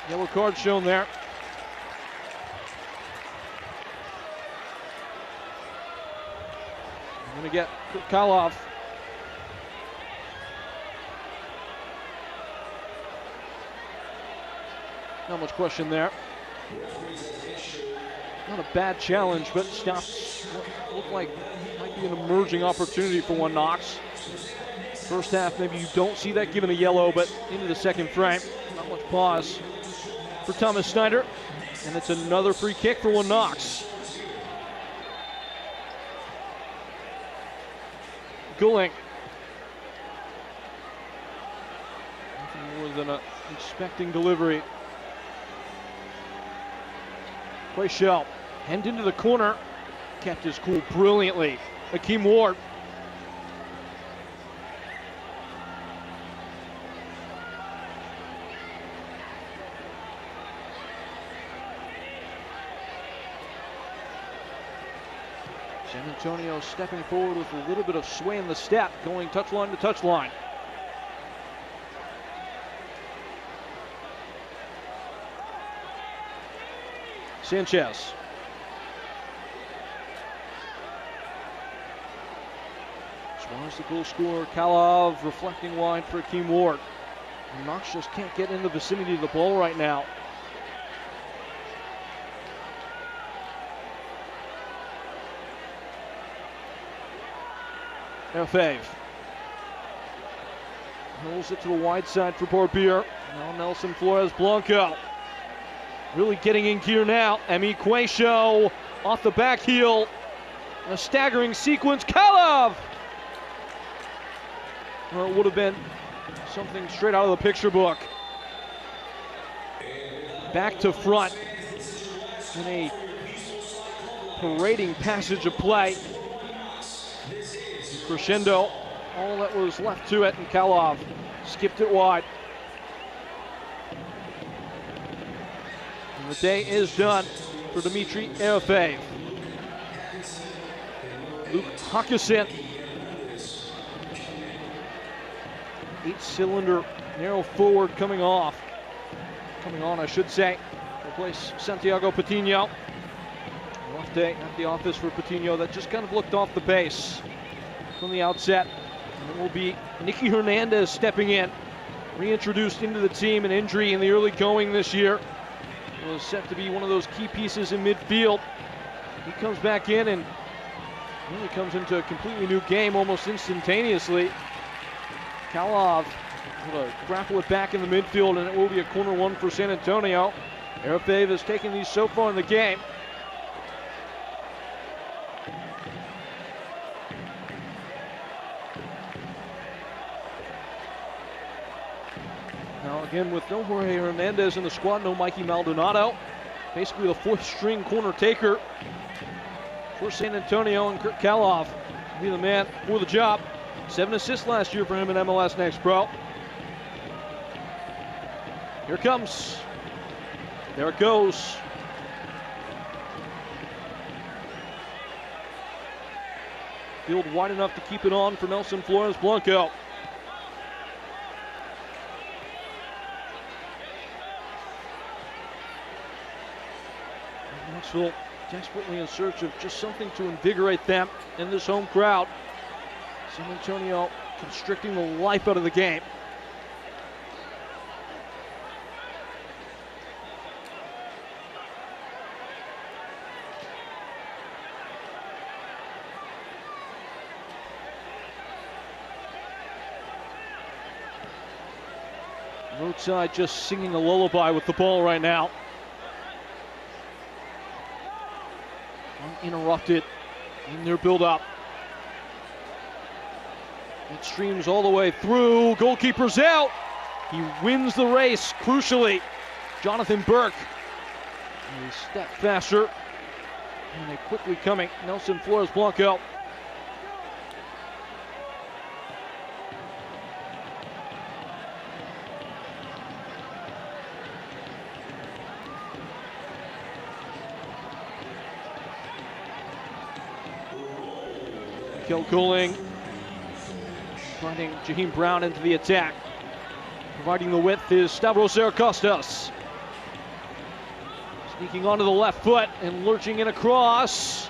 Yellow card shown there. I'm going to get Kurkalov. Not much question there. Not a bad challenge, but stops what looked like might be an emerging opportunity for one Knox. First half, maybe you don't see that given a yellow, but into the second frame, not much pause for Thomas Snyder. And it's another free kick for one Knox. Gulling. Nothing more than an inspecting delivery. Quayshell, hand into the corner, kept his cool brilliantly. Akeem Ward. San Antonio stepping forward with a little bit of sway in the step, going touchline to touchline. Sanchez. Suarez the goal scorer. Kalov reflecting wide for Akeem Ward. And Knox just can't get in the vicinity of the ball right now. Fave. Rolls it to the wide side for Barbier. Now Nelson Flores Blanco. Really getting in gear now. Emi Quayshow off the back heel. A staggering sequence. Kalov! Well, it would have been something straight out of the picture book. Back to front. In a parading passage of play. Crescendo, all that was left to it, and Kalov skipped it wide. And the day is done for Dimitri Erfave. Luke Hawkinson, 8-cylinder narrow forward coming on, I should say. Replace Santiago Patino. Rough day at the office for Patino. That just kind of looked off the base from the outset. And it will be Nicky Hernandez stepping in, reintroduced into the team. An injury in the early going this year. Was set to be one of those key pieces in midfield. He comes back in and really comes into a completely new game almost instantaneously. Kalov will grapple it back in the midfield, and it will be a corner one for San Antonio. Erfave has taken these so far in the game. Now again, with no Jorge Hernandez in the squad, no Mikey Maldonado. Basically the fourth string corner taker for San Antonio, and Kurt Kalov will be the man for the job. 7 assists last year for him in MLS Next Pro. Here it comes. There it goes. Field wide enough to keep it on for Nelson Flores Blanco. Knoxville desperately in search of just something to invigorate them in this home crowd. San Antonio constricting the life out of the game. Roadside just singing a lullaby with the ball right now. Uninterrupted in their build-up. It streams all the way through. Goalkeeper's out. He wins the race, crucially. Jonathan Burke. A step faster. And a quickly coming Nelson Flores Blanco. Kel Cooling finding Jaheim Brown into the attack. Providing the width is Stavros Zerkostas. Sneaking onto the left foot and lurching in across.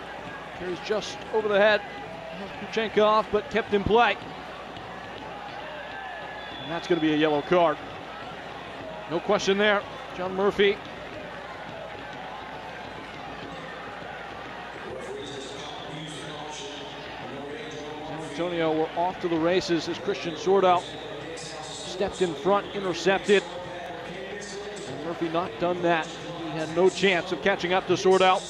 Carries just over the head of Kuchenkov, but kept in play. And that's going to be a yellow card. No question there. John Murphy. San Antonio were off to the races as Christian Sordo stepped in front, intercepted. And Murphy not done that. He had no chance of catching up to Sordo.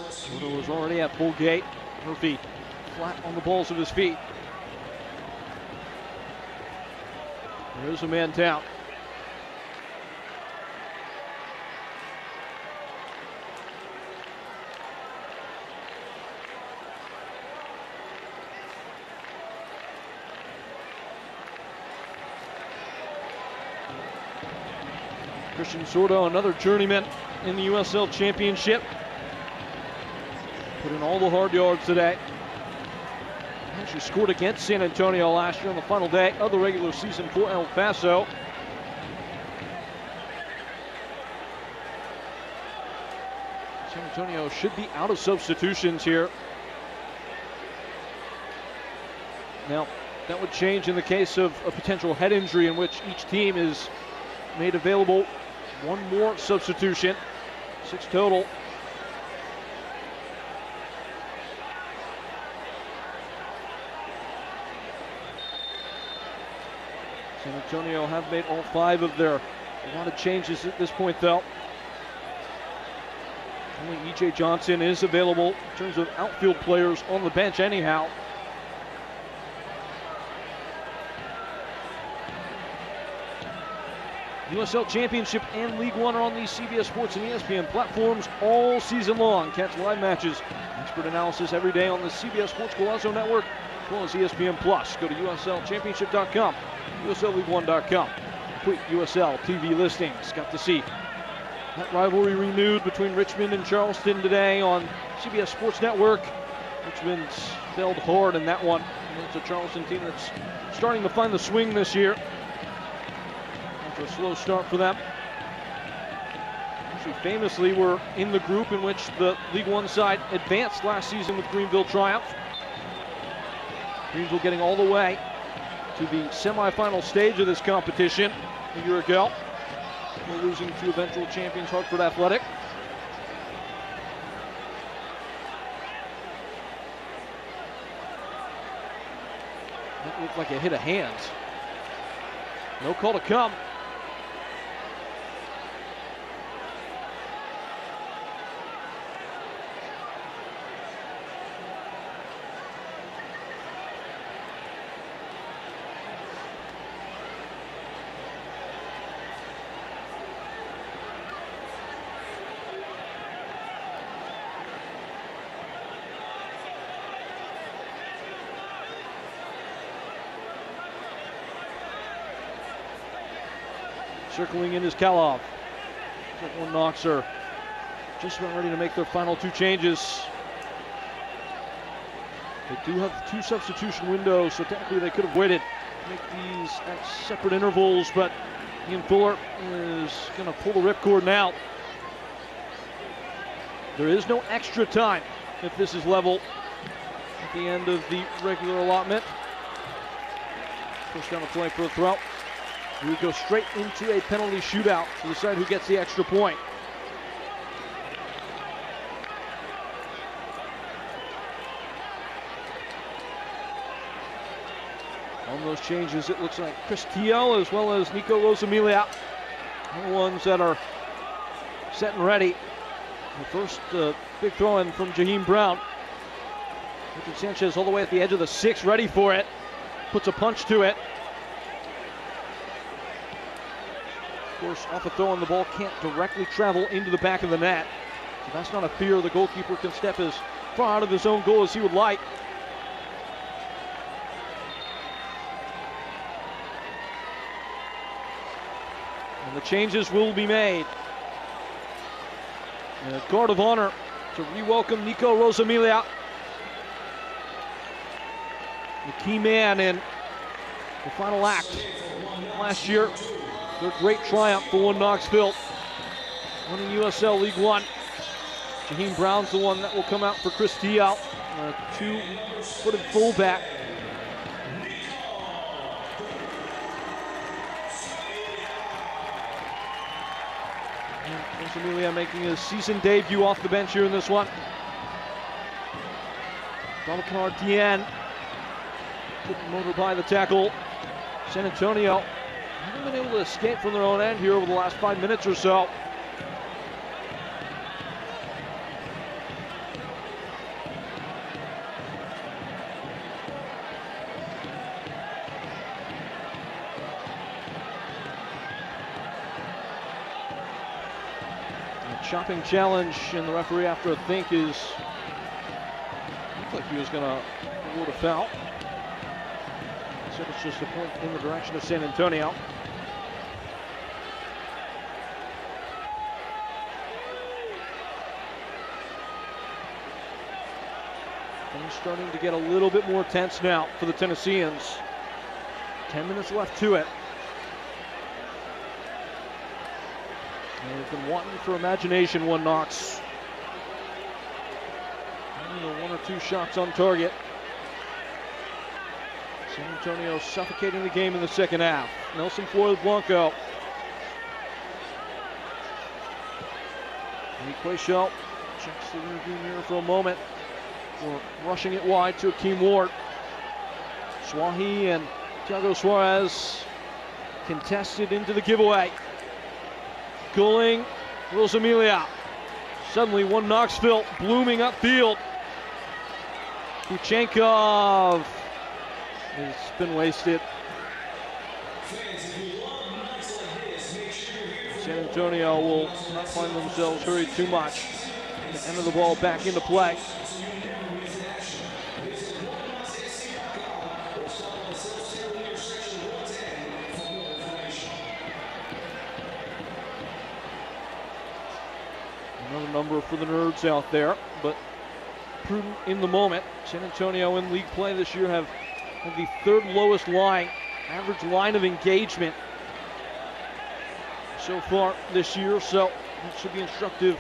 Sordo was already at full gate. Murphy flat on the balls of his feet. There's a man down. Christian Sordo, another journeyman in the USL Championship. Put in all the hard yards today. Actually scored against San Antonio last year on the final day of the regular season for El Paso. San Antonio should be out of substitutions here. Now, that would change in the case of a potential head injury in which each team is made available one more substitution, 6 total. San Antonio have made all 5 of their allotted changes at this point, though. Only E.J. Johnson is available in terms of outfield players on the bench anyhow. USL Championship and League One are on the CBS Sports and ESPN platforms all season long. Catch live matches, expert analysis every day on the CBS Sports Golazo Network, as well as ESPN Plus. Go to USLChampionship.com, USLLeague1.com. Complete USL TV listings. Got to see that rivalry renewed between Richmond and Charleston today on CBS Sports Network. Richmond's failed hard in that one. And it's a Charleston team that's starting to find the swing this year. A slow start for them. Actually, famously, were in the group in which the League One side advanced last season with Greenville Triumph. Greenville getting all the way to the semifinal stage of this competition a year ago. We're losing to eventual champions Hartford Athletic. That looked like a hit of hands. No call to come. Circling in is Kalov. One Knoxer. Just about ready to make their final 2 changes. They do have 2 substitution windows, so technically they could have waited to make these at separate intervals, but Ian Fuller is going to pull the ripcord now. There is no extra time if this is level at the end of the regular allotment. Push down the play for a throw. We would go straight into a penalty shootout to decide who gets the extra point. On those changes, it looks like Chris Teo as well as Nico Rosamilia are the ones that are set and ready. The first big throw-in from Jaheim Brown. Richard Sanchez all the way at the edge of the 6, ready for it. Puts a punch to it. Of course, off a throw on the ball can't directly travel into the back of the net. So that's not a fear. The goalkeeper can step as far out of his own goal as he would like. And the changes will be made. And a guard of honor to re-welcome Nico Rosamilia. The key man in the final act last year. Their great triumph for One Knoxville, winning USL League One. Jaheim Brown's the one that will come out for Chris Teo, a two-footed fullback. Rosamilia making his season debut off the bench here in this one. Babacar Dieng couldn't motor by the tackle. San Antonio haven't been able to escape from their own end here over the last 5 minutes or so. A chopping challenge, and the referee, after a think, looked like he was going to award a foul. So it's just a point in the direction of San Antonio. Things starting to get a little bit more tense now for the Tennesseans. 10 minutes left to it. And they've been wanting for imagination, One Knox. Only 1 or 2 shots on target. San Antonio suffocating the game in the second half. Nelson Flores Blanco. Quayshaw checks the rearview mirror for a moment. We're rushing it wide to Akeem Ward. Swahi and Thiago Suarez contested into the giveaway. Gulling, Rosamilia. Suddenly One Knoxville blooming upfield. Kuchenkov. It's been wasted. San Antonio will not find themselves hurried too much. The end of the ball back into play. Another number for the nerds out there, but prudent in the moment. San Antonio in league play this year have the 3rd lowest average line of engagement so far this year, so it should be instructive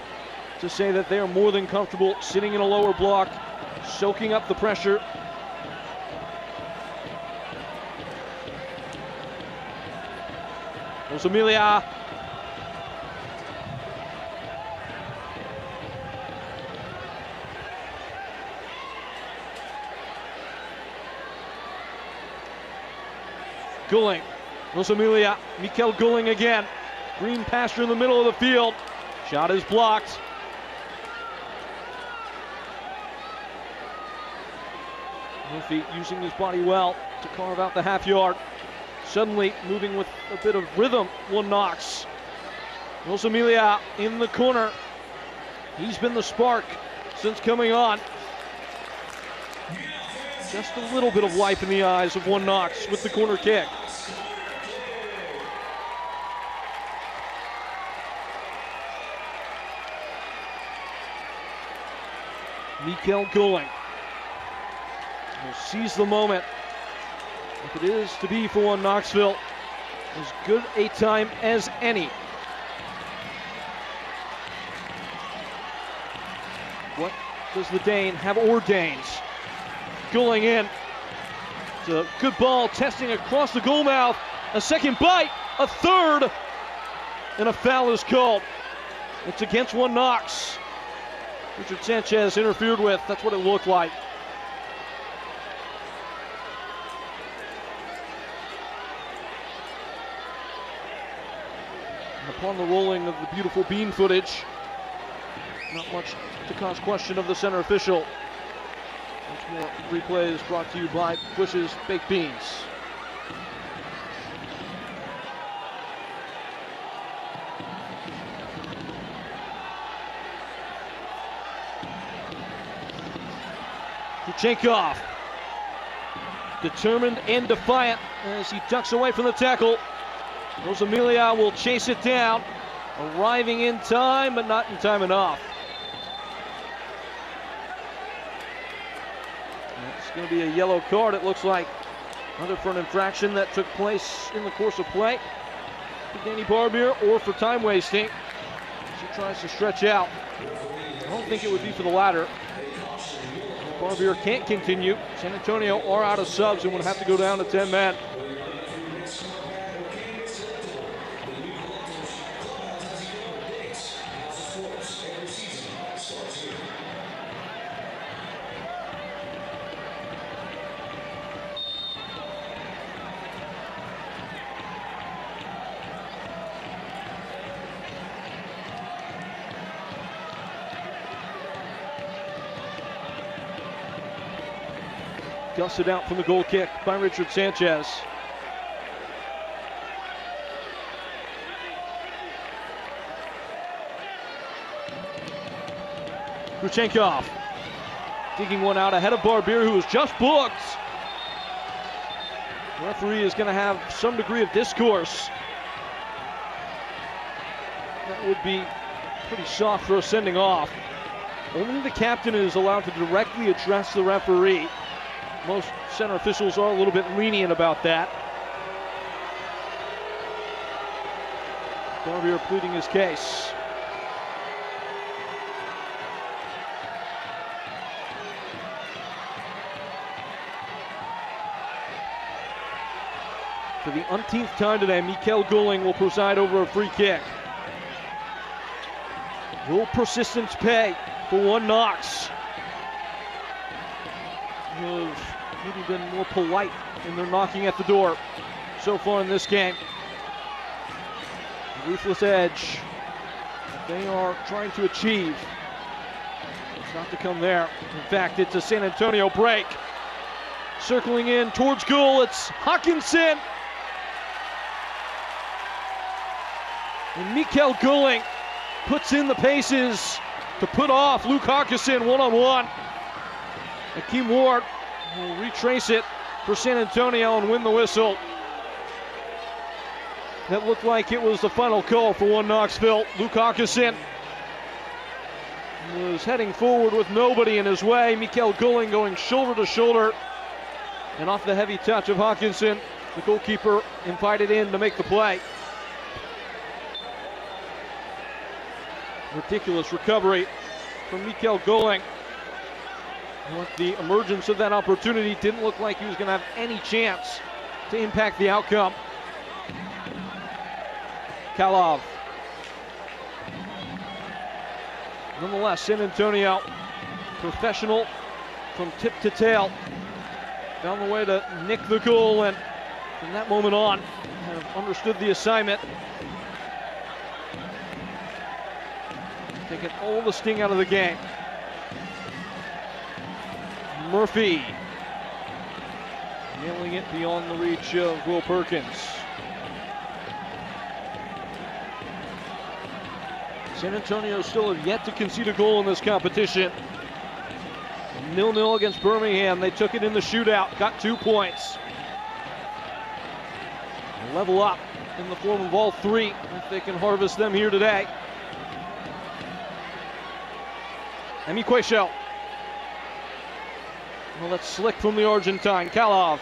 to say that they are more than comfortable sitting in a lower block, soaking up the pressure. Rosamilia. Gulling, Rosamilia, Mikel Gulling again. Green pasture in the middle of the field. Shot is blocked. Murphy using his body well to carve out the half yard. Suddenly moving with a bit of rhythm, One Knox. Rosamilia in the corner. He's been the spark since coming on. Just a little bit of life in the eyes of One Knox with the corner kick. Mikel Gulling will seize the moment. If it is to be for One Knoxville, as good a time as any. What does the Dane have ordained? Gulling in. It's a good ball, testing across the goal mouth. A second bite, a third, and a foul is called. It's against One Knox. Richard Sanchez interfered with. That's what it looked like. And upon the rolling of the beautiful bean footage, not much to cause question of the center official. Once more replays brought to you by Bush's Baked Beans. Kuchenkov, determined and defiant as he ducks away from the tackle. Rosamilia will chase it down, arriving in time, but not in time enough. It's going to be a yellow card, it looks like. Either for an infraction that took place in the course of play for Danny Barbier or for time wasting. She tries to stretch out. I don't think it would be for the latter. Barbier can't continue. San Antonio are out of subs and would have to go down to 10 men. Gusted out from the goal kick by Richard Sanchez. Kuchenkov digging one out ahead of Barbier, who was just booked. The referee is going to have some degree of discourse. That would be pretty soft for a sending off. Only the captain is allowed to directly address the referee. Most center officials are a little bit lenient about that. Barbier pleading his case. For the umpteenth time today, Mikael Gulling will preside over a free kick. Will persistence pay for one Knox? Who have maybe been more polite in their knocking at the door so far in this game. The ruthless edge that they are trying to achieve. It's not to come there. In fact, it's a San Antonio break. Circling in towards goal, it's Hawkinson. And Mikael Gulling puts in the paces to put off Luke Hawkinson one-on-one. Akeem Ward will retrace it for San Antonio and win the whistle. That looked like it was the final call for one Knoxville. Luke Hawkinson was heading forward with nobody in his way. Mikael Gulling going shoulder to shoulder. And off the heavy touch of Hawkinson, the goalkeeper invited in to make the play. Ridiculous recovery from Mikael Gulling. But the emergence of that opportunity didn't look like he was going to have any chance to impact the outcome. Kalov. Nonetheless, San Antonio, professional from tip to tail. Found the way to nick the goal, and from that moment on, have understood the assignment. Taking all the sting out of the game. Murphy nailing it beyond the reach of Will Perkins. San Antonio still have yet to concede a goal in this competition. 0-0 against Birmingham. They took it in the shootout, got 2 points. They'll level up in the form of all three if they can harvest them here today. Emi Quaishel. Well, that's slick from the Argentine. Kalov.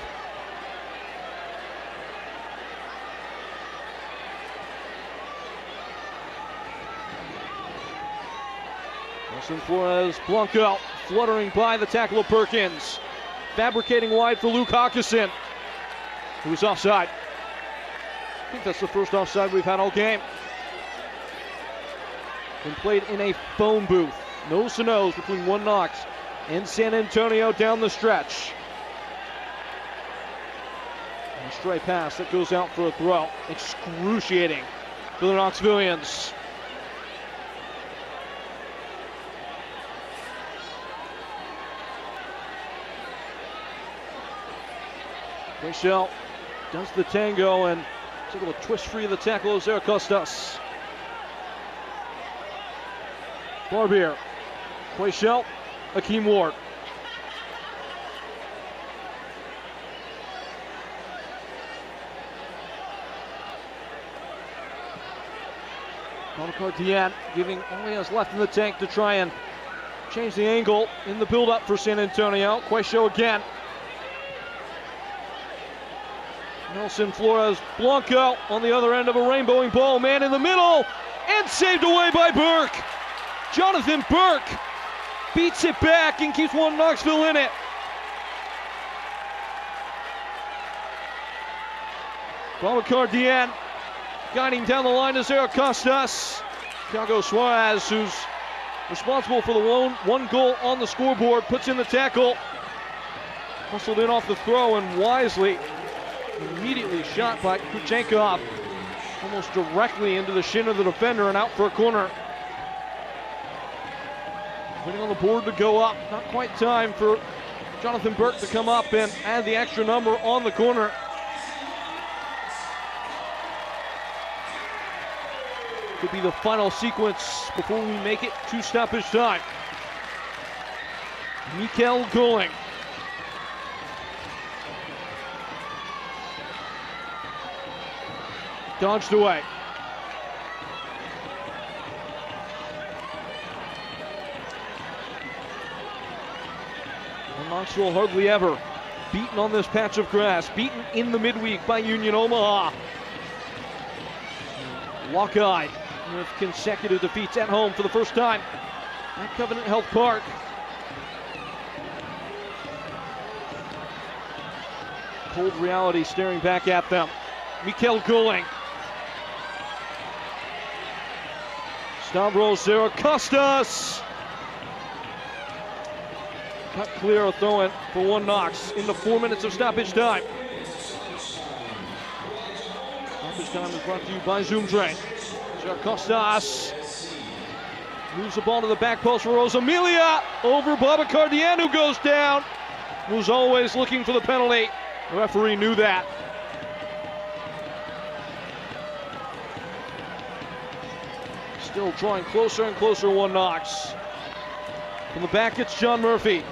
Nelson Flores Blanco fluttering by the tackle of Perkins. Fabricating wide for Luke Hawkinson, who's offside. I think that's the first offside we've had all game. Been played in a phone booth. Nose to nose between one Knox and San Antonio down the stretch. And a stray pass that goes out for a throw. Excruciating for the Knoxvillians. Michelle does the tango and is able to twist free of the tackle of Zara Costas. Barbier, Quayshell, Akeem Ward. Babacar Diane giving all he has left in the tank to try and change the angle in the build-up for San Antonio. Quayshell again. Nelson Flores Blanco on the other end of a rainbowing ball. Man in the middle and saved away by Burke. Jonathan Burke beats it back and keeps one Knoxville in it. Babacar Diane guiding down the line to Zara Costas. Thiago Suarez, who's responsible for the one goal on the scoreboard, puts in the tackle. Hustled in off the throw and wisely immediately shot by Kuchenkov, almost directly into the shin of the defender and out for a corner. Waiting on the board to go up. Not quite time for Jonathan Burke to come up and add the extra number on the corner. Could be the final sequence before we make it to stoppage time. Mikael Gulling. Dodged away. Knoxville hardly ever beaten on this patch of grass, beaten in the midweek by Union Omaha. Lockeye with consecutive defeats at home for the first time at Covenant Health Park. Cold reality staring back at them. Mikael Gulling. Stavros Zeracostas. Cut clear, a throw in for one Knox into 4 minutes of stoppage time. Stoppage time is brought to you by Zoom Drain. Zeracostas moves the ball to the back post for Rosamilia. Over Babacar Diane, who goes down. Was always looking for the penalty. The referee knew that. Still drawing closer and closer, one Knox. From the back, it's John Murphy.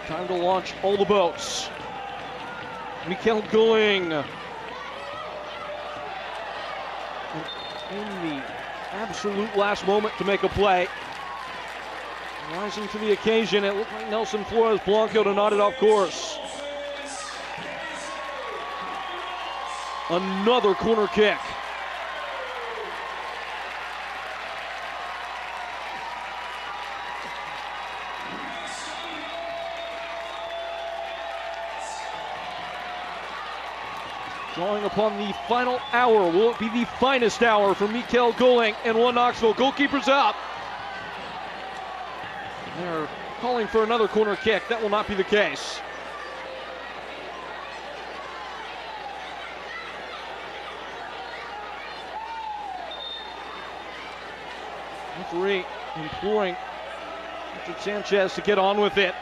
Time to launch all the boats. Mikael Gulling. In the absolute last moment to make a play. Rising to the occasion, it looked like Nelson Flores Blanco to nod it off course. Another corner kick. Drawing upon the final hour. Will it be the finest hour for Mikael Gulling and one Knoxville? Goalkeeper's up. They're calling for another corner kick. That will not be the case. Referee imploring Richard Sanchez to get on with it.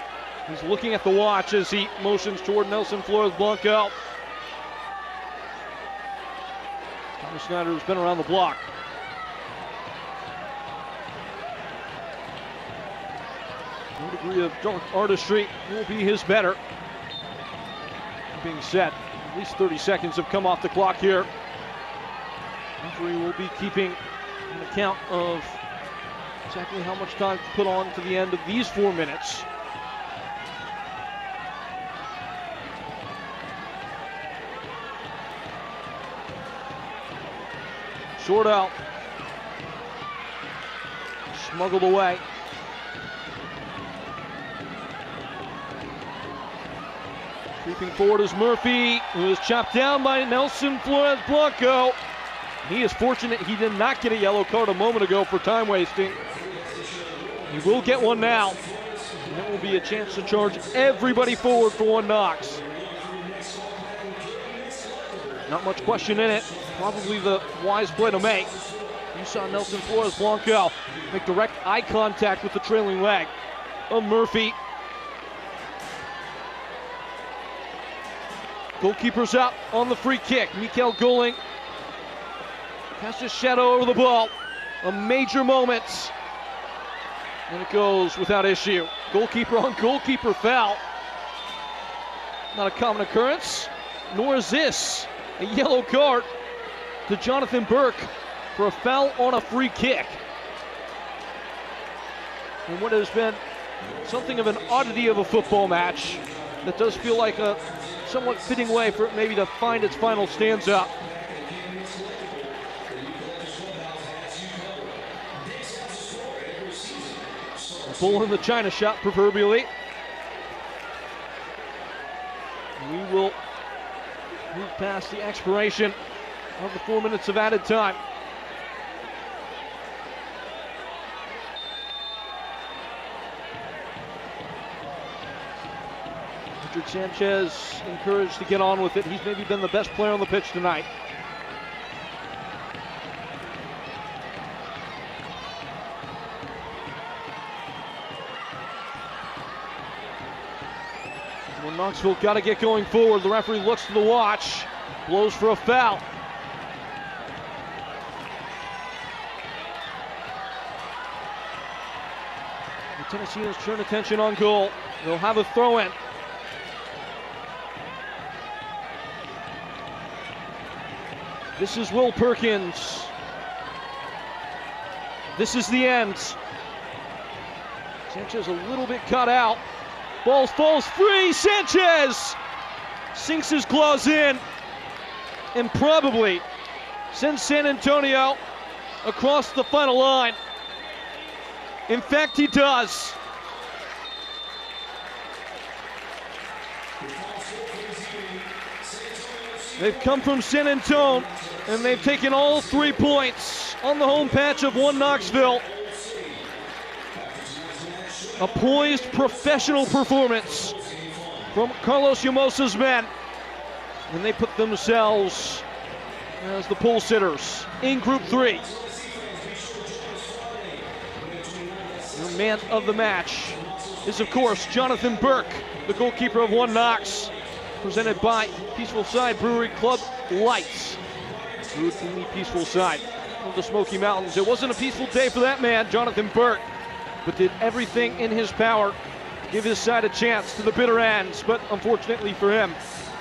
He's looking at the watch as he motions toward Nelson Flores Blanco. Thomas Snyder has been around the block. No degree of dark artistry will be his better. That being said, at least 30 seconds have come off the clock here. Referee will be keeping an account of exactly how much time to put on to the end of these 4 minutes. Short out. Smuggled away. Creeping forward is Murphy, who is chopped down by Nelson Flores Blanco. He is fortunate he did not get a yellow card a moment ago for time wasting. He will get one now. And that will be a chance to charge everybody forward for one Knox. Not much question in it. Probably the wise play to make. You saw Nelson Flores Blanco make direct eye contact with the trailing leg of Murphy. Goalkeeper's up on the free kick. Mikael Goling casts his shadow over the ball. A major moment. And it goes without issue. Goalkeeper on goalkeeper foul. Not a common occurrence, nor is this a yellow card to Jonathan Burke for a foul on a free kick. And what has been something of an oddity of a football match, that does feel like a somewhat fitting way for it maybe to find its final stanza. A bull in the China shop, proverbially. We will move past the expiration of the 4 minutes of added time. Richard Sanchez encouraged to get on with it. He's maybe been the best player on the pitch tonight. Well, Knoxville got to get going forward. The referee looks to the watch, blows for a foul. The Tennesseans turn attention on goal. They'll have a throw-in. This is Will Perkins. This is the end. Sanchez a little bit cut out. Ball falls free. Sanchez sinks his claws in and probably sends San Antonio across the final line. In fact, he does. They've come from San Antonio and they've taken all 3 points on the home patch of one Knoxville. A poised professional performance from Carlos Llamosa's men. And they put themselves as the pole sitters in Group 3. The man of the match is, of course, Jonathan Burke, the goalkeeper of one Knox. Presented by Peaceful Side Brewery Club Lights. Brewed in the peaceful side of the Smoky Mountains. It wasn't a peaceful day for that man, Jonathan Burke, but did everything in his power to give his side a chance to the bitter ends. But unfortunately for him,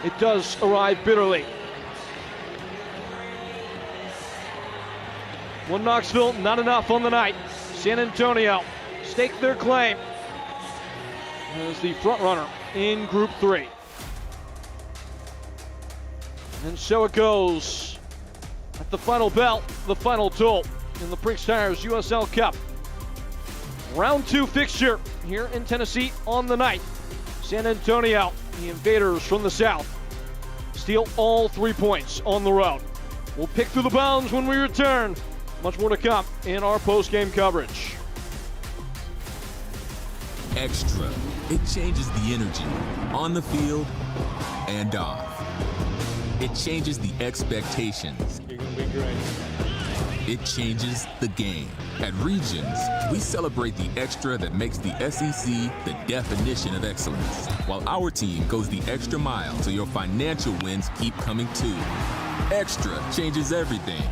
it does arrive bitterly. One Knoxville, not enough on the night. San Antonio stake their claim as the front runner in Group 3. And so it goes at the final bell, the final toll in the Prinx Tires USL Cup. Round 2 fixture here in Tennessee on the night. San Antonio, the invaders from the south, steal all 3 points on the road. We'll pick through the bounds when we return. Much more to come in our post-game coverage. Extra. It changes the energy on the field and off. It changes the expectations. You're gonna be great. It changes the game. At Regions, we celebrate the extra that makes the SEC the definition of excellence, while our team goes the extra mile so your financial wins keep coming too. Extra changes everything.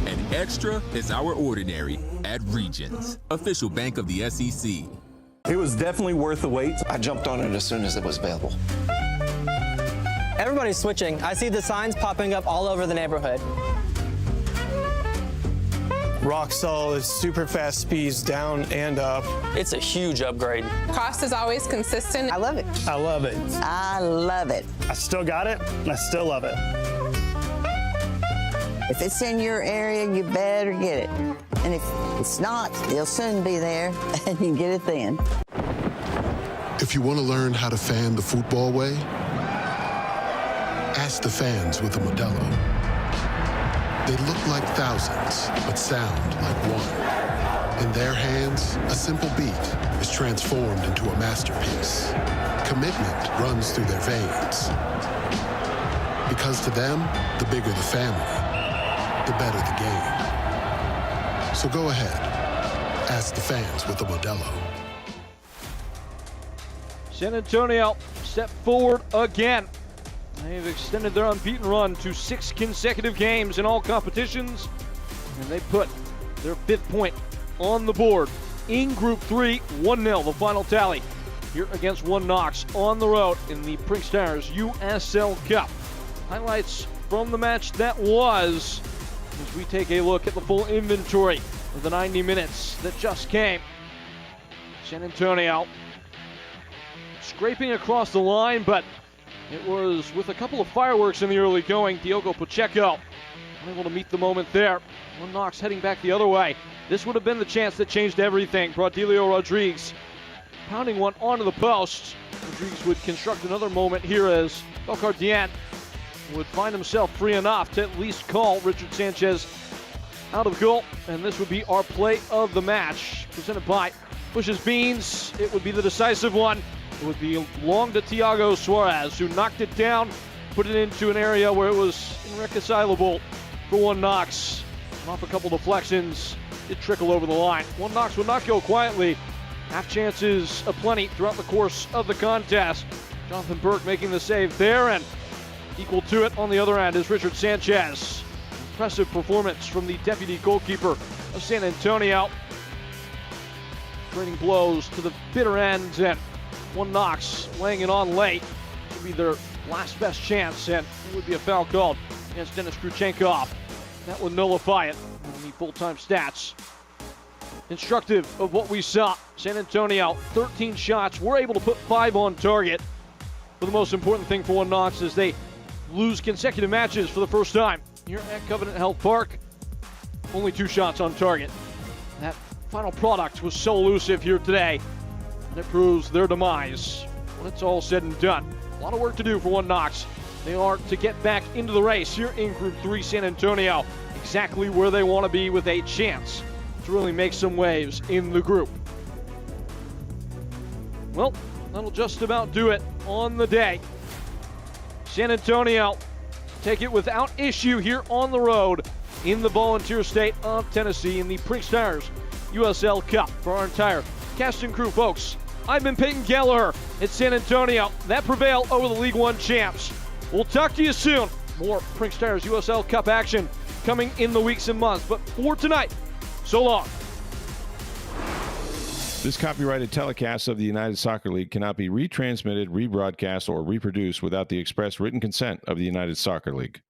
And Extra is our ordinary at Regions, official bank of the SEC. It was definitely worth the wait. I jumped on it as soon as it was available. Everybody's switching. I see the signs popping up all over the neighborhood. Rock solid, super fast speeds down and up. It's a huge upgrade. Cost is always consistent. I love it. I love it. I love it. I still got it, and I still love it. If it's in your area, you better get it. And if it's not, it'll soon be there, and you can get it then. If you want to learn how to fan the football way, Ask the fans with a Modelo. They look like thousands, but sound like one. In their hands, a simple beat is transformed into a masterpiece. Commitment runs through their veins. Because to them, the bigger the family, the better the game. So go ahead, ask the fans with a Modelo. San Antonio step forward again. They've extended their unbeaten run to 6 consecutive games in all competitions, and they put their 5th point on the board in Group 3, 1-0, the final tally here against One Knox on the road in the Prinx Stars USL Cup. Highlights from the match that was, as we take a look at the full inventory of the 90 minutes that just came. San Antonio scraping across the line, but it was with a couple of fireworks in the early going. Diogo Pacheco unable to meet the moment there. One Knox heading back the other way. This would have been the chance that changed everything. Braudilio Rodriguez pounding one onto the post. Rodriguez would construct another moment here as Belcardien would find himself free enough to at least call Richard Sanchez out of goal. And this would be our play of the match, presented by Bush's Beans. It would be the decisive one. It would be long to Thiago Suarez, who knocked it down, put it into an area where it was irreconcilable for One Knox. Off a couple deflections, it trickled over the line. One Knox would not go quietly. Half chances aplenty throughout the course of the contest. Jonathan Burke making the save there, and equal to it on the other end is Richard Sanchez. Impressive performance from the deputy goalkeeper of San Antonio. Trading blows to the bitter end, and One Knox laying it on late. Should be their last best chance, and it would be a foul called against Denis Kruchenkov. That would nullify it in the full-time stats. Instructive of what we saw. San Antonio, 13 shots. We're able to put 5 on target. But the most important thing for One Knox is they lose consecutive matches for the first time. Here at Covenant Health Park, only 2 shots on target. That final product was so elusive here today. And it proves their demise when it's all said and done. A lot of work to do for One Knox. They are to get back into the race here in Group 3. San Antonio exactly where they want to be, with a chance to really make some waves in the group. Well, that'll just about do it on the day. San Antonio take it without issue here on the road in the volunteer state of Tennessee in the Prinx Stars USL Cup. For our entire cast and crew, folks, I've been Peyton Gallagher at San Antonio. That prevail over the League One champs. We'll talk to you soon. More Prinx Stars USL Cup action coming in the weeks and months. But for tonight, so long. This copyrighted telecast of the United Soccer League cannot be retransmitted, rebroadcast, or reproduced without the express written consent of the United Soccer League.